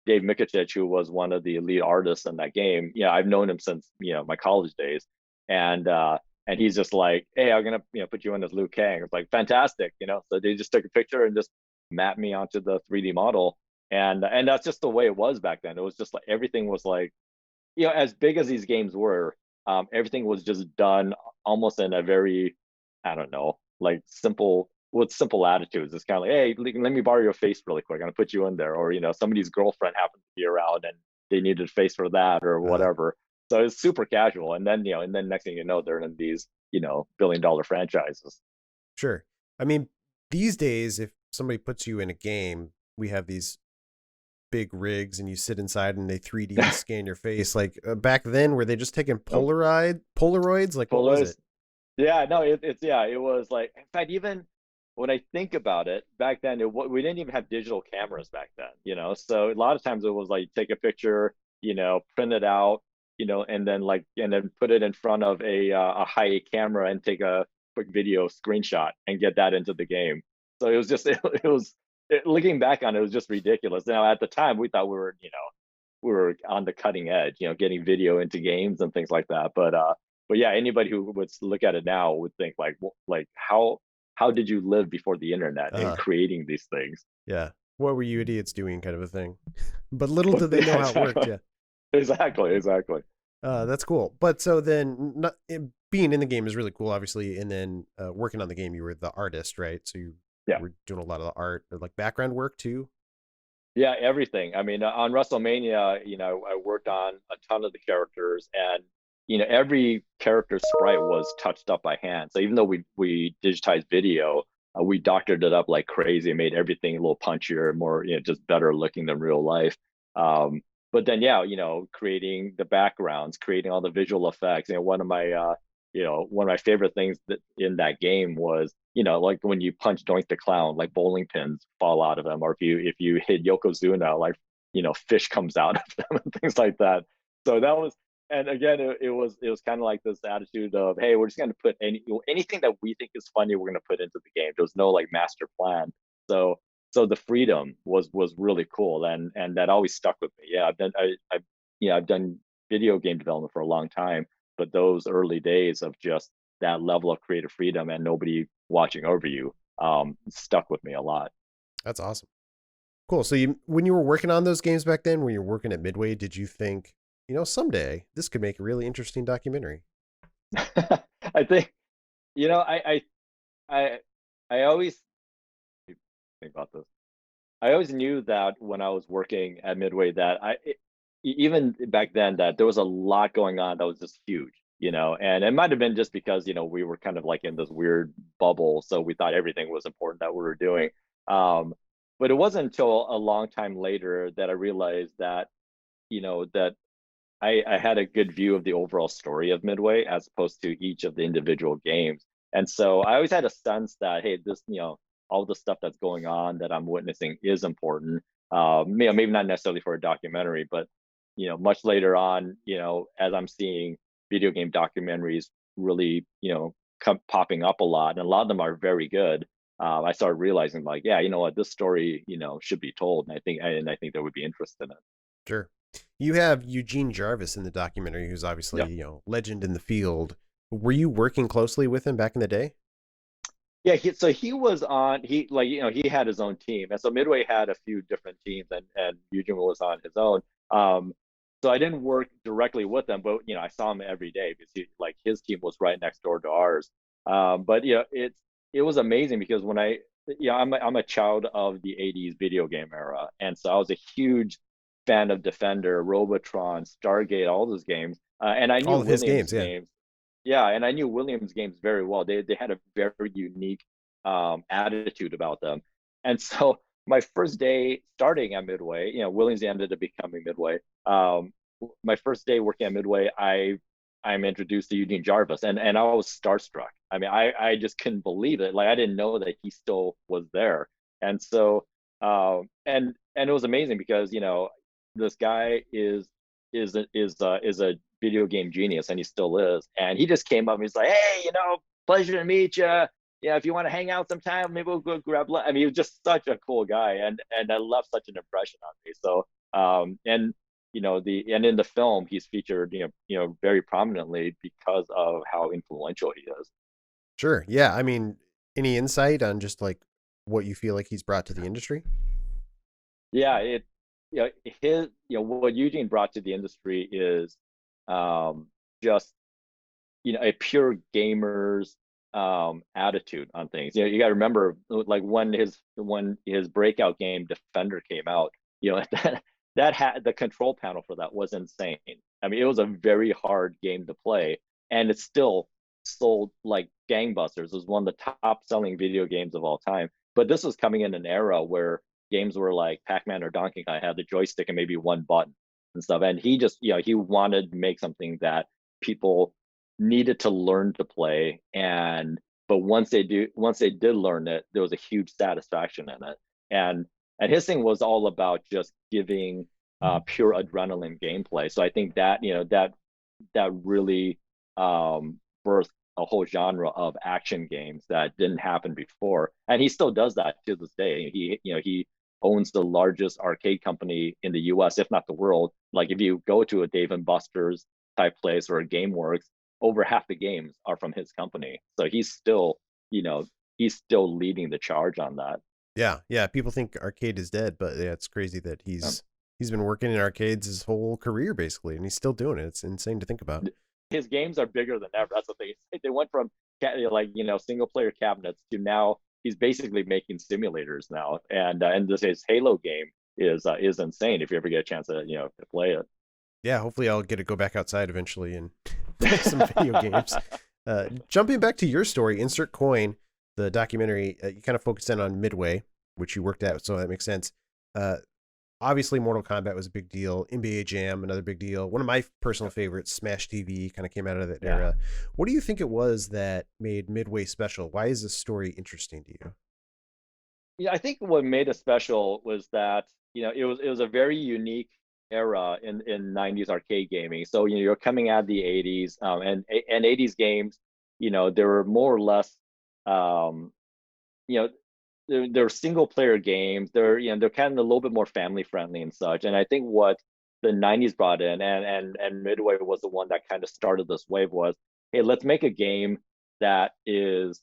Dave Mikicic, who was one of the lead artists in that game, I've known him since my college days, and he's just like, hey, I'm gonna put you in as Liu Kang. It's like fantastic, So they just took a picture and just mapped me onto the 3D model, and that's just the way it was back then. It was just like everything was like, as big as these games were, everything was just done almost in a very, I don't know, like simple attitudes. It's kind of like, hey, let me borrow your face really quick. I'm gonna put you in there, or somebody's girlfriend happened to be around and they needed a face for that or whatever. So it's super casual, and then next thing you know, they're in these billion-dollar franchises. Sure. I mean, these days, if somebody puts you in a game, we have these big rigs, and you sit inside, and they 3D scan your face. Like back then, were they just taking Polaroids? Like what was it? Yeah, no, it was like, in fact, even when I think about it, back then we didn't even have digital cameras back then. So a lot of times it was like take a picture, print it out, and then put it in front of a high camera and take a quick video screenshot and get that into the game. So it was just looking back on it, was just ridiculous. Now at the time we thought we were on the cutting edge, getting video into games and things like that. But yeah, anybody who would look at it now would think like how did you live before the internet and creating these things? Yeah. What were you idiots doing, kind of a thing. But little did they know how it worked. Yeah. Exactly. That's cool. But so then being in the game is really cool, obviously. And then working on the game, you were the artist, right? So you were doing a lot of the art, like background work too. Yeah, everything. I mean, on WrestleMania, I worked on a ton of the characters, and every character sprite was touched up by hand. So even though we digitized video, we doctored it up like crazy and made everything a little punchier, more just better looking than real life. But then creating the backgrounds, creating all the visual effects. One of my favorite things in that game was like when you punch Doink the Clown, like bowling pins fall out of them, or if you hit Yokozuna, like fish comes out of them and things like that. So that was. And again, it was kind of like this attitude of, hey, we're just going to put anything that we think is funny, we're going to put into the game. There was no like master plan. So the freedom was really cool, and that always stuck with me. Yeah, I've done video game development for a long time, but those early days of just that level of creative freedom and nobody watching over you stuck with me a lot. That's awesome. Cool. So when you were working on those games back then, when you were working at Midway, did you think, someday this could make a really interesting documentary? I think, I always think about this. I always knew that when I was working at Midway that even back then that there was a lot going on that was just huge, and it might have been just because, we were kind of like in this weird bubble. So we thought everything was important that we were doing. But it wasn't until a long time later that I realized that, that I had a good view of the overall story of Midway as opposed to each of the individual games. And so I always had a sense that, hey, this, all the stuff that's going on that I'm witnessing is important. Maybe not necessarily for a documentary, but, much later on, as I'm seeing video game documentaries really, popping up a lot, and a lot of them are very good. I started realizing like, yeah, you know what, this story, should be told. And I think there would be interest in it. Sure. You have Eugene Jarvis in the documentary, who's obviously, legend in the field. Were you working closely with him back in the day? Yeah, he was on, he had his own team. And so Midway had a few different teams, and Eugene was on his own. So I didn't work directly with him, but I saw him every day because his team was right next door to ours. But it was amazing because when I'm a child of the 80s video game era, and so I was a huge fan of Defender, Robotron, Stargate, all those games, and I knew all of his games. Yeah, and I knew Williams' games very well. They had a very unique attitude about them, and so my first day starting at Midway, Williams ended up becoming Midway. My first day working at Midway, I'm introduced to Eugene Jarvis, and I was starstruck. I mean, I just couldn't believe it. Like I didn't know that he still was there, and so and it was amazing because this guy is a video game genius, and he still is. And he just came up and he's like, hey, pleasure to meet you. yeah, if you want to hang out sometime, maybe we'll go grab lunch. I mean, he was just such a cool guy, and I left such an impression on me. So, and and in the film, he's featured, very prominently because of how influential he is. Sure. Yeah. I mean, any insight on just like what you feel like he's brought to the industry? Yeah, his, what Eugene brought to the industry is, just, a pure gamer's attitude on things. You got to remember, like when his breakout game Defender came out, that had the control panel for that was insane. I mean, it was a very hard game to play, and it still sold like gangbusters. It was one of the top selling video games of all time. But this was coming in an era where games were like Pac-Man or Donkey Kong had the joystick and maybe one button and stuff. And he just, he wanted to make something that people needed to learn to play. And but once they did learn it, there was a huge satisfaction in it. And his thing was all about just giving pure adrenaline gameplay. So I think that, that really birthed a whole genre of action games that didn't happen before. And he still does that to this day. He owns the largest arcade company in the US, if not the world. Like if you go to a Dave and Buster's type place or a GameWorks, over half the games are from his company. So he's still leading the charge on that. Yeah, yeah. People think arcade is dead, but yeah, it's crazy that he's been working in arcades his whole career basically, and he's still doing it. It's insane to think about. His games are bigger than ever. That's the thing. They went from single player cabinets to now he's basically making simulators now, and his Halo game is insane. If you ever get a chance to play it. Yeah, hopefully I'll get to go back outside eventually and play some video games. Jumping back to your story, Insert Coin, the documentary, you kind of focused in on Midway, which you worked at, so that makes sense. Obviously, Mortal Kombat was a big deal. NBA Jam, another big deal. One of my personal favorites, Smash TV, kind of came out of that era. What do you think it was that made Midway special? Why is this story interesting to you? Yeah, I think what made it special was that it was a very unique era in 90s arcade gaming. So you're coming out of the 80s, and 80s games, they were more or less, they're single player games. They're kind of a little bit more family friendly and such. And I think what the 90s brought in, and Midway was the one that kind of started this wave, was, hey, let's make a game that is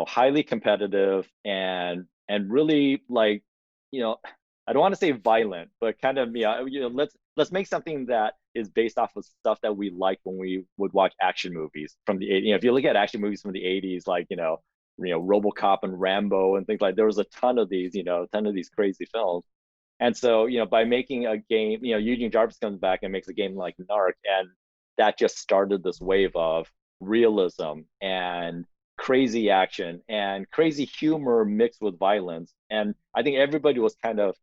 highly competitive and really, like, I don't want to say violent, but kind of, let's make something that is based off of stuff that we like when we would watch action movies from the 80s. If you look at action movies from the 80s, like RoboCop and Rambo and things like, there was a ton of these, crazy films. And so, by making a game, Eugene Jarvis comes back and makes a game like Narc, and that just started this wave of realism and crazy action and crazy humor mixed with violence. And I think everybody was kind of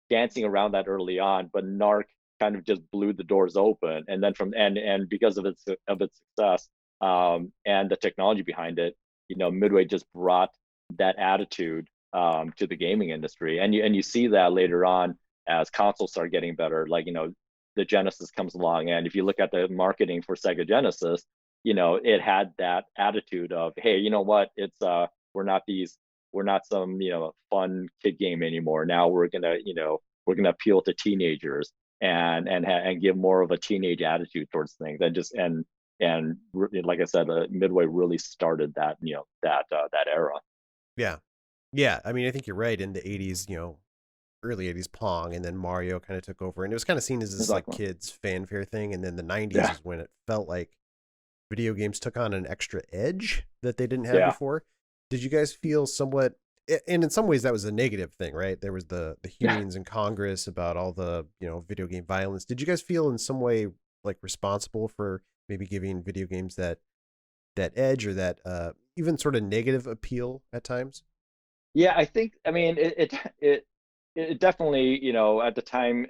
dancing around that early on, but Narc kind of just blew the doors open. And then and because of its success, and the technology behind it, Midway just brought that attitude to the gaming industry. And you see that later on as consoles start getting better. Like, the Genesis comes along, and if you look at the marketing for Sega Genesis, it had that attitude of, hey, you know what? It's we're not some fun kid game anymore. Now we're gonna appeal to teenagers and give more of a teenage attitude towards things. And like I said, Midway really started that that era. Yeah. I mean, I think you're right. In the 80s, early 80s, Pong, and then Mario kind of took over, and it was kind of seen as this like kids fanfare thing. And then the 90s is when it felt like video games took on an extra edge that they didn't have before. Did you guys feel somewhat, and in some ways that was a negative thing, right? There was the hearings in Congress about all the, video game violence. Did you guys feel in some way like responsible for maybe giving video games that edge, or that even sort of negative appeal at times? Yeah, I think, I mean, it definitely, at the time,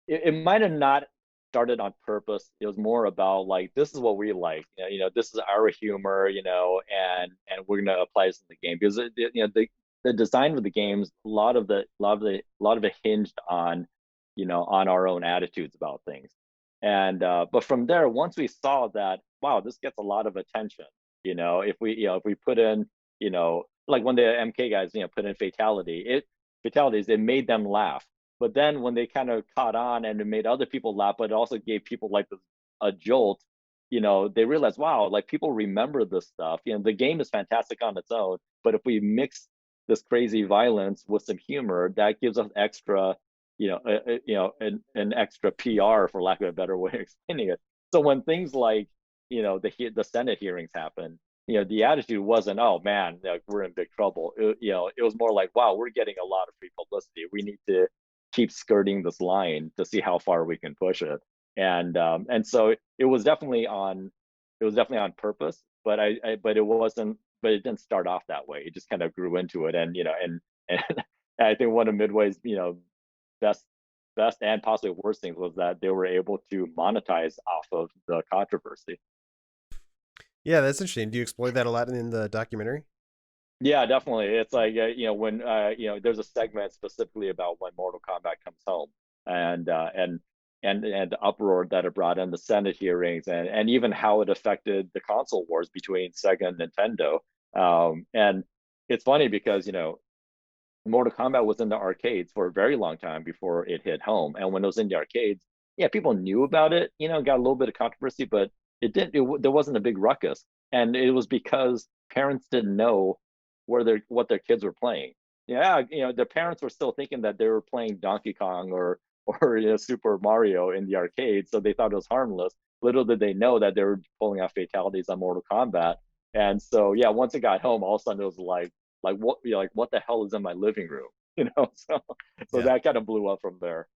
it might have not started on purpose. It was more about, like, this is what we like, this is our humor, and we're gonna apply this in the game, because the design of the games, a lot of it hinged on on our own attitudes about things. And but from there, once we saw that, wow, this gets a lot of attention, if we put in like when the MK guys, put in fatalities, it made them laugh. But then when they kind of caught on and it made other people laugh, but it also gave people like a jolt, they realized, wow, like people remember this stuff. The game is fantastic on its own, but if we mix this crazy violence with some humor, that gives us extra, an extra PR, for lack of a better way of explaining it. So when things like, the Senate hearings happen, the attitude wasn't, oh man, like, we're in big trouble. It was more like, wow, we're getting a lot of free publicity. We need to keep skirting this line to see how far we can push it. And so it was definitely on purpose, but but it didn't start off that way. It just kind of grew into it. And I think one of Midway's, best and possibly worst things was that they were able to monetize off of the controversy. Yeah, that's interesting. Do you explore that a lot in the documentary? Yeah, definitely. It's like, when there's a segment specifically about when Mortal Kombat comes home, and the uproar that it brought in the Senate hearings, and even how it affected the console wars between Sega and Nintendo. And it's funny because Mortal Kombat was in the arcades for a very long time before it hit home, and when it was in the arcades, yeah, people knew about it. Got a little bit of controversy, but there wasn't a big ruckus, and it was because parents didn't know what their kids were playing. Yeah, their parents were still thinking that they were playing Donkey Kong or Super Mario in the arcade, so they thought it was harmless. Little did they know that they were pulling out fatalities on Mortal Kombat. And so yeah, once it got home, all of a sudden it was like what the hell is in my living room? So Yeah. that kind of blew up from there.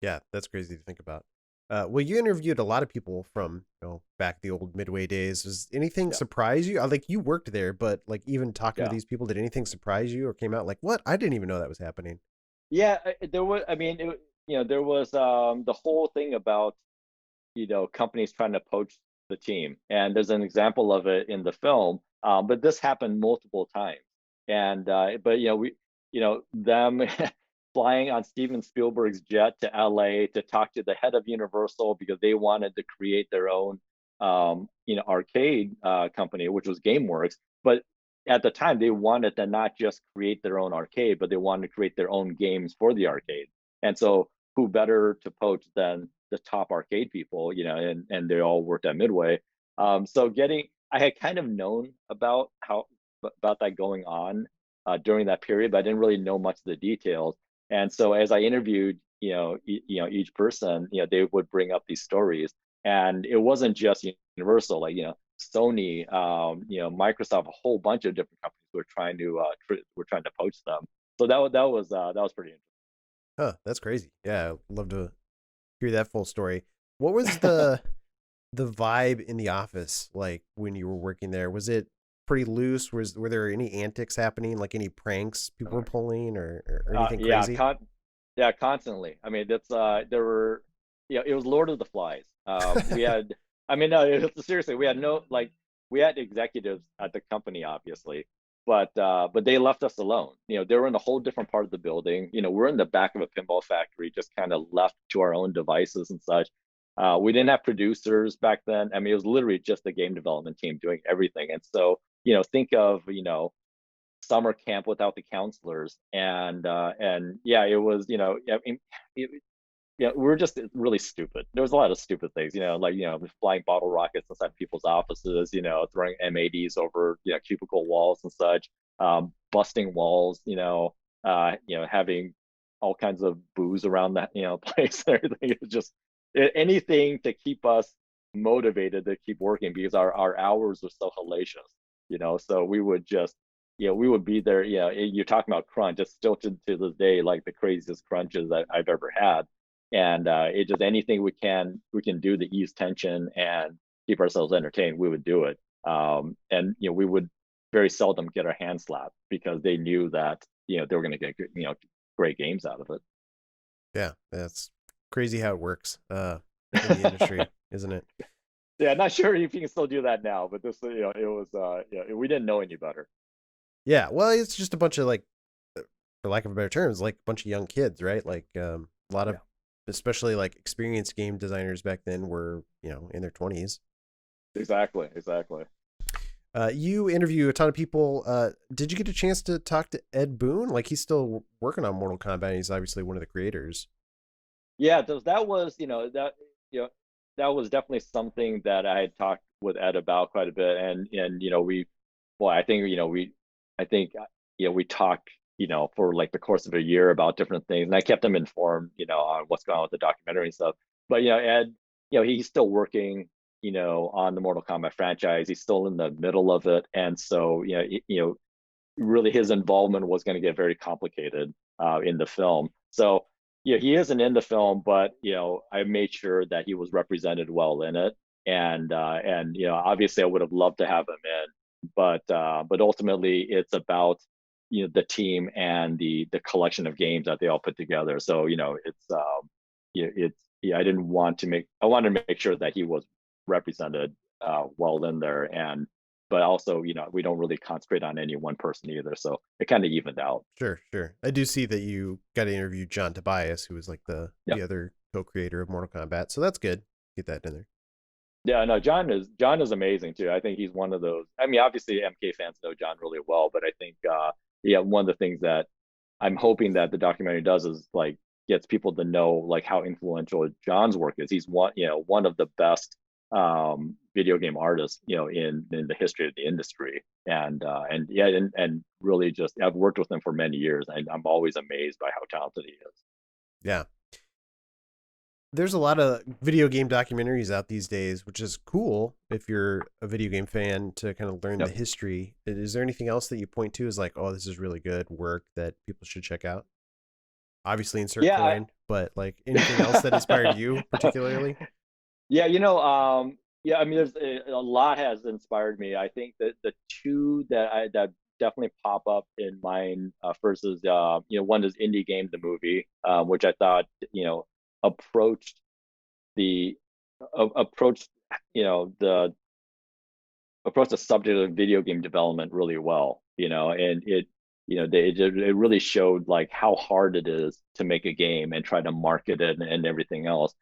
Yeah, that's crazy to think about. Well, you interviewed a lot of people from back the old Midway days. Does anything surprise you? Like, you worked there, but like, even talking to these people, did anything surprise you or came out like, what? I didn't even know that was happening. Yeah, there was. I mean, there was the whole thing about companies trying to poach the team, and there's an example of it in the film. But this happened multiple times, and but them flying on Steven Spielberg's jet to LA to talk to the head of Universal because they wanted to create their own arcade company, which was GameWorks. But at the time, they wanted to not just create their own arcade, but they wanted to create their own games for the arcade. And so who better to poach than the top arcade people, and they all worked at Midway. So I had kind of known about that going on during that period, but I didn't really know much of the details. And so as I interviewed, each person, they would bring up these stories, and it wasn't just Universal, like Sony, Microsoft, a whole bunch of different companies were trying to poach them. So that was pretty interesting. Huh, that's crazy. Yeah, I'd love to hear that full story. What was the vibe in the office like when you were working there? Was it pretty loose? Were there any antics happening, like any pranks people were pulling or anything crazy? Yeah, constantly. I mean, that's there were, it was Lord of the Flies. We had, I mean, no, seriously, we had executives at the company, obviously, but they left us alone. They were in a whole different part of the building. We're in the back of a pinball factory, just kind of left to our own devices and such. We didn't have producers back then. I mean, it was literally just the game development team doing everything. And so, think of, summer camp without the counselors. And yeah, it was, I mean, we were just really stupid. There was a lot of stupid things, flying bottle rockets inside people's offices, throwing M80s over, cubicle walls and such, busting walls, having all kinds of booze around that, place and everything. It was just anything to keep us motivated to keep working because our hours were so hellacious, so we would just, we would be there. You're talking about crunch. It's still to this day like the craziest crunches that I've ever had. And it just anything we can do to ease tension and keep ourselves entertained, we would do it. And we would very seldom get our hand slapped because they knew that they were going to get great games out of it. Yeah, that's crazy how it works in the industry, isn't it? Yeah, not sure if you can still do that now, but this, it was, we didn't know any better. Yeah, well, it's just a bunch of, like, for lack of a better term, it's like a bunch of young kids, right? Like a lot of, especially like experienced game designers back then were, in their 20s. Exactly. You interview a ton of people. Did you get a chance to talk to Ed Boon? Like, he's still working on Mortal Kombat. And he's obviously one of the creators. Yeah, that was, you know, that was definitely something that I had talked with Ed about quite a bit, and I think I think we talked, for like the course of a year about different things, and I kept him informed, on what's going on with the documentary and stuff. But Ed, he's still working, on the Mortal Kombat franchise. He's still in the middle of it, and so really his involvement was going to get very complicated in the film. So he isn't in the film, but I made sure that he was represented well in it, and obviously I would have loved to have him in, but ultimately it's about the team and the collection of games that they all put together. So I didn't want to I wanted to make sure that he was represented well in there, and but also we don't really concentrate on any one person either, so it kind of evened out. Sure. I do see that you got to interview John Tobias, who was like the other co-creator of Mortal Kombat, so that's good. Get that in there. Yeah, no, John is amazing too. I think he's one of those. I mean, obviously MK fans know John really well, but I think one of the things that I'm hoping that the documentary does is like gets people to know like how influential John's work is. He's one of the best video game artists in the history of the industry, and really just I've worked with him for many years, and I'm always amazed by how talented he is. Yeah, there's a lot of video game documentaries out these days, which is cool if you're a video game fan to kind of learn the history. Is there anything else that you point to as like, oh, this is really good work that people should check out? Obviously Insert Coin, but like anything else that inspired you particularly? Yeah, I mean, there's a lot has inspired me. I think that the two that definitely pop up in mind first is one is Indie Game the movie, which I thought approached the subject of video game development really well, and it really showed like how hard it is to make a game and try to market it and everything else.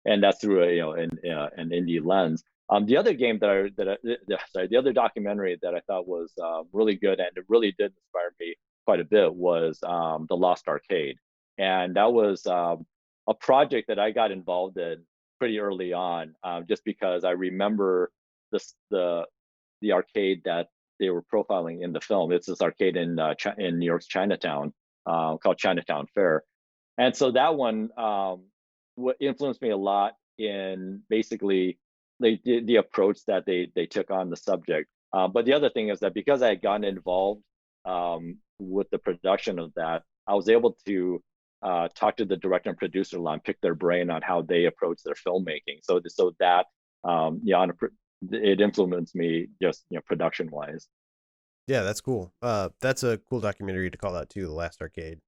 And that's through an indie lens. The other game the other documentary that I thought was really good and it really did inspire me quite a bit was The Lost Arcade, and that was a project that I got involved in pretty early on, just because I remember the arcade that they were profiling in the film. It's this arcade in New York's Chinatown called Chinatown Fair, and so that one. What influenced me a lot in basically the approach that they took on the subject. But the other thing is that because I had gotten involved with the production of that, I was able to talk to the director and producer and pick their brain on how they approach their filmmaking. So that it influenced me just production wise. Yeah, that's cool. That's a cool documentary to call out too. The Last Arcade.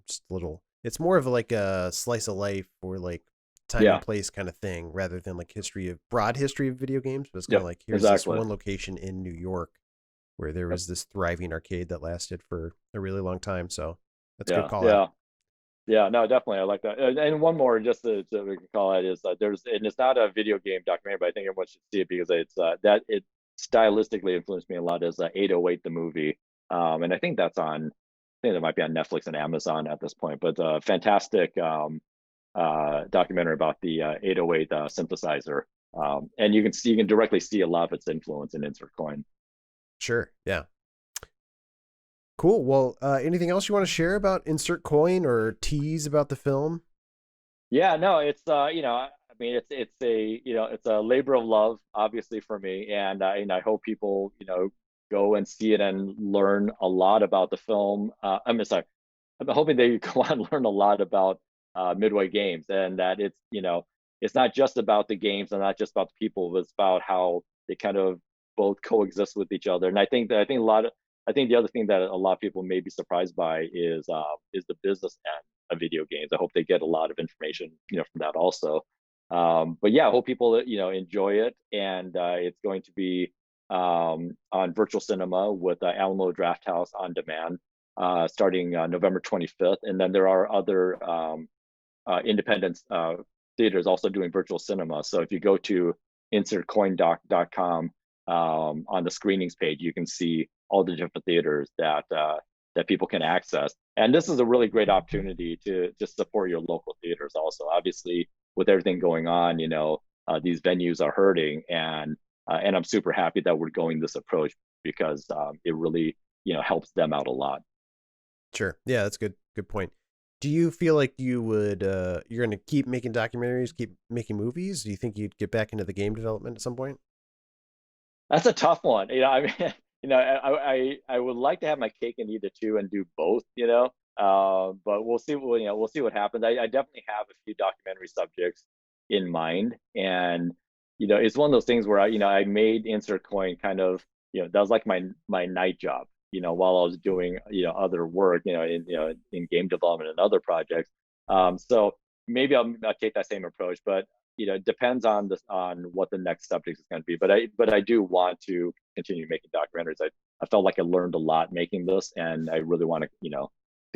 Just a little. It's more of like a slice of life or like time and place kind of thing, rather than like broad history of video games. But it's kind of like here's this one location in New York where there was this thriving arcade that lasted for a really long time. So that's a good call out. Yeah, no, definitely. I like that. And one more, just to we can call it, is and it's not a video game documentary, but I think everyone should see it because it's that it stylistically influenced me a lot. Is 808 the movie, and I think that's on. I think that might be on Netflix and Amazon at this point, but fantastic documentary about the 808 synthesizer, and you can directly see a lot of its influence in Insert Coin. Sure, yeah. Cool. Well, anything else you want to share about Insert Coin or tease about the film? Yeah, no, it's I mean, it's a labor of love, obviously, for me, and I hope people go and see it and learn a lot about the film. I'm hoping they go on and learn a lot about Midway Games, and that it's not just about the games and not just about the people, but it's about how they kind of both coexist with each other. And I think the other thing that a lot of people may be surprised by is the business end of video games. I hope they get a lot of information from that also. But yeah, I hope people enjoy it, and it's going to be on virtual cinema with Alamo Drafthouse on demand starting November 25th, and then there are other independent theaters also doing virtual cinema. So if you go to insertcoin.com, on the screenings page, you can see all the different theaters that people can access. And this is a really great opportunity to just support your local theaters also. Obviously, with everything going on, these venues are hurting, and I'm super happy that we're going this approach because it really helps them out a lot. Sure. Yeah, that's good point. Do you feel like you would you're going to keep making documentaries, keep making movies? Do you think you'd get back into the game development at some point? That's a tough one. I mean, I would like to have my cake and eat it too and do both. But we'll see. We'll see what happens. I definitely have a few documentary subjects in mind, and it's one of those things where I made Insert Coin kind of that was like my night job. While I was doing other work in game development and other projects. So maybe I'll take that same approach, but it depends on what the next subject is going to be. But I do want to continue making documentaries. I felt like I learned a lot making this, and I really want to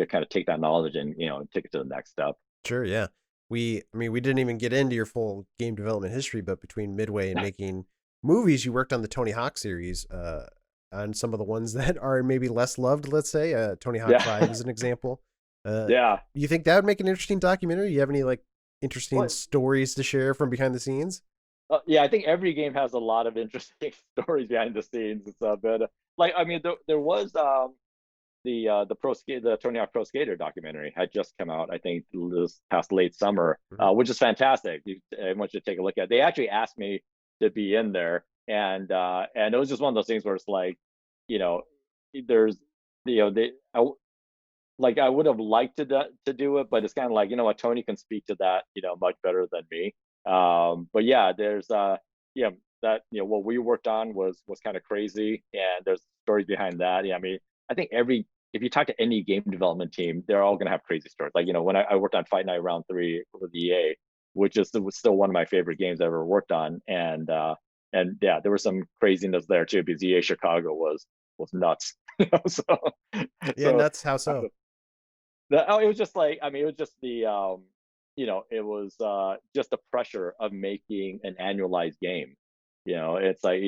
kind of take that knowledge and take it to the next step. Sure, yeah. We didn't even get into your full game development history, but between Midway and making movies, you worked on the Tony Hawk series, on some of the ones that are maybe less loved. Let's say Tony Hawk 5 is an example. You think that would make an interesting documentary? You have any interesting stories to share from behind the scenes? Yeah, I think every game has a lot of interesting stories behind the scenes. But there was the Tony Hawk Pro Skater documentary had just come out, I think, this past late summer, which is fantastic. I want you to take a look at it. They actually asked me to be in there, and it was just one of those things where it's like, there's I would have liked to do it, but it's kind of like, what, Tony can speak to that much better than me. But yeah, there's that what we worked on was kind of crazy, and there's stories behind that. I mean, I think if you talk to any game development team, they're all gonna have crazy stories. Like when I worked on Fight Night Round 3 with EA, which was still one of my favorite games I ever worked on, and yeah, there was some craziness there too, because EA Chicago was nuts. Nuts. How so? It was just like, it was just the it was just the pressure of making an annualized game. It's like,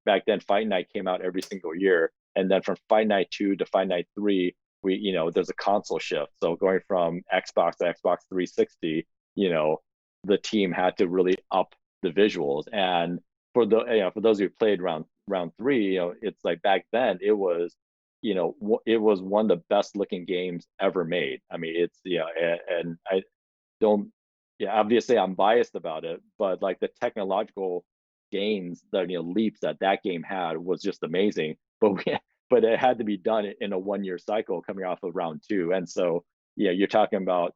back then Fight Night came out every single year, and then from Fight Night 2 to Fight Night 3, there's a console shift. So going from Xbox to Xbox 360, the team had to really up the visuals. And for those who played round 3, it's like back then it was one of the best looking games ever made. I mean, it's and I don't obviously I'm biased about it, but like the technological gains, the leaps that game had was just amazing. But it had to be done in a 1-year cycle coming off of round 2. And so you're talking about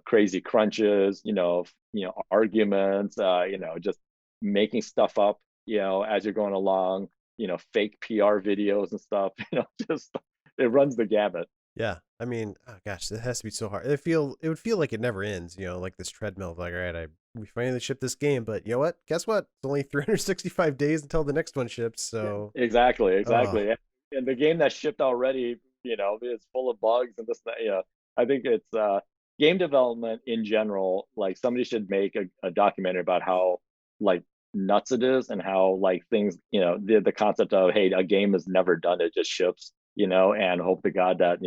crazy crunches, arguments, just making stuff up as you're going along, fake PR videos and stuff, just it runs the gamut. Yeah, I mean, oh gosh, it has to be so hard. It would feel like it never ends, like this treadmill of like, all right, we finally shipped this game, but you know what? Guess what? It's only 365 days until the next one ships. So exactly. And the game that shipped already, is full of bugs and this, I think it's game development in general. Like somebody should make a documentary about how like nuts it is, and how like things, the concept of, hey, a game is never done, it just ships, and hope to God that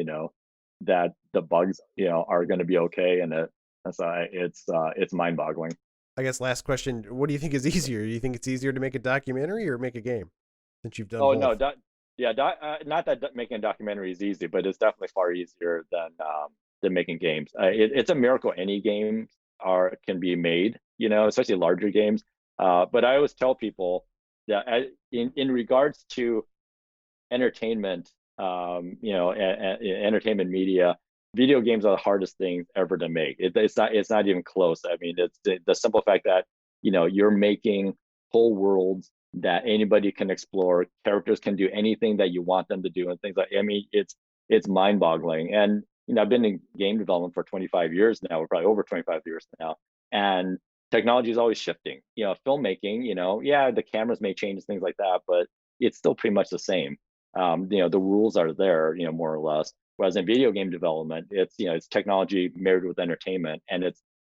that the bugs are going to be okay. And it's mind-boggling. I guess last question, what do you think is easier? Do you think it's easier to make a documentary or make a game, since you've done both? No, not that making a documentary is easy, but it's definitely far easier than making games. It's a miracle any games can be made, especially larger games. But I always tell people that in regards to entertainment, entertainment media, video games are the hardest things ever to make. It's not even close. I mean, it's the simple fact that you're making whole worlds that anybody can explore. Characters can do anything that you want them to do, and things like. I mean, it's mind-boggling. And I've been in game development for 25 years now. We're probably over 25 years now, and technology is always shifting. Filmmaking. The cameras may change, things like that, but it's still pretty much the same. The rules are there, more or less. Whereas in video game development, it's technology married with entertainment, and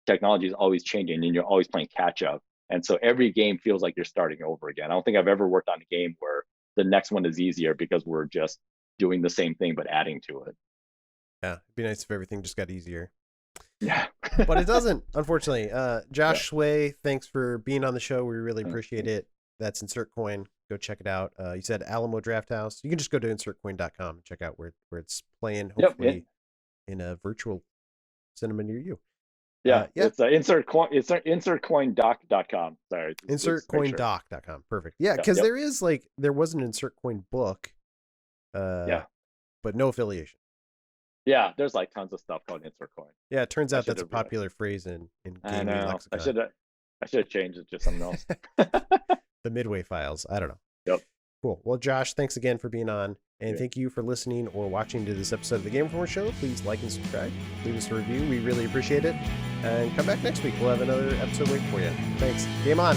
technology is always changing, and you're always playing catch up. And so every game feels like you're starting over again. I don't think I've ever worked on a game where the next one is easier because we're just doing the same thing but adding to it. Yeah, it'd be nice if everything just got easier. Yeah. But it doesn't, unfortunately. Josh Tsui, thanks for being on the show. We really appreciate it. That's Insert Coin. Go check it out. You said Alamo Draft House. You can just go to insertcoin.com and check out where it's playing, hopefully in a virtual cinema near you. Yeah, it's insertcoindoc.com. Sorry. Insertcoindoc.com. Perfect. Yeah, because there was an Insert Coin book. But no affiliation. Yeah, there's like tons of stuff called Insert Coin. Yeah, it turns out that's a popular phrase in gaming lexicon. I should have changed it to something else. The Midway files. I don't know. Yep. Cool. Well, Josh, thanks again for being on. And thank you for listening or watching to this episode of the Game Informer Show. Please like and subscribe. Leave us a review. We really appreciate it. And come back next week. We'll have another episode waiting for you. Thanks. Game on.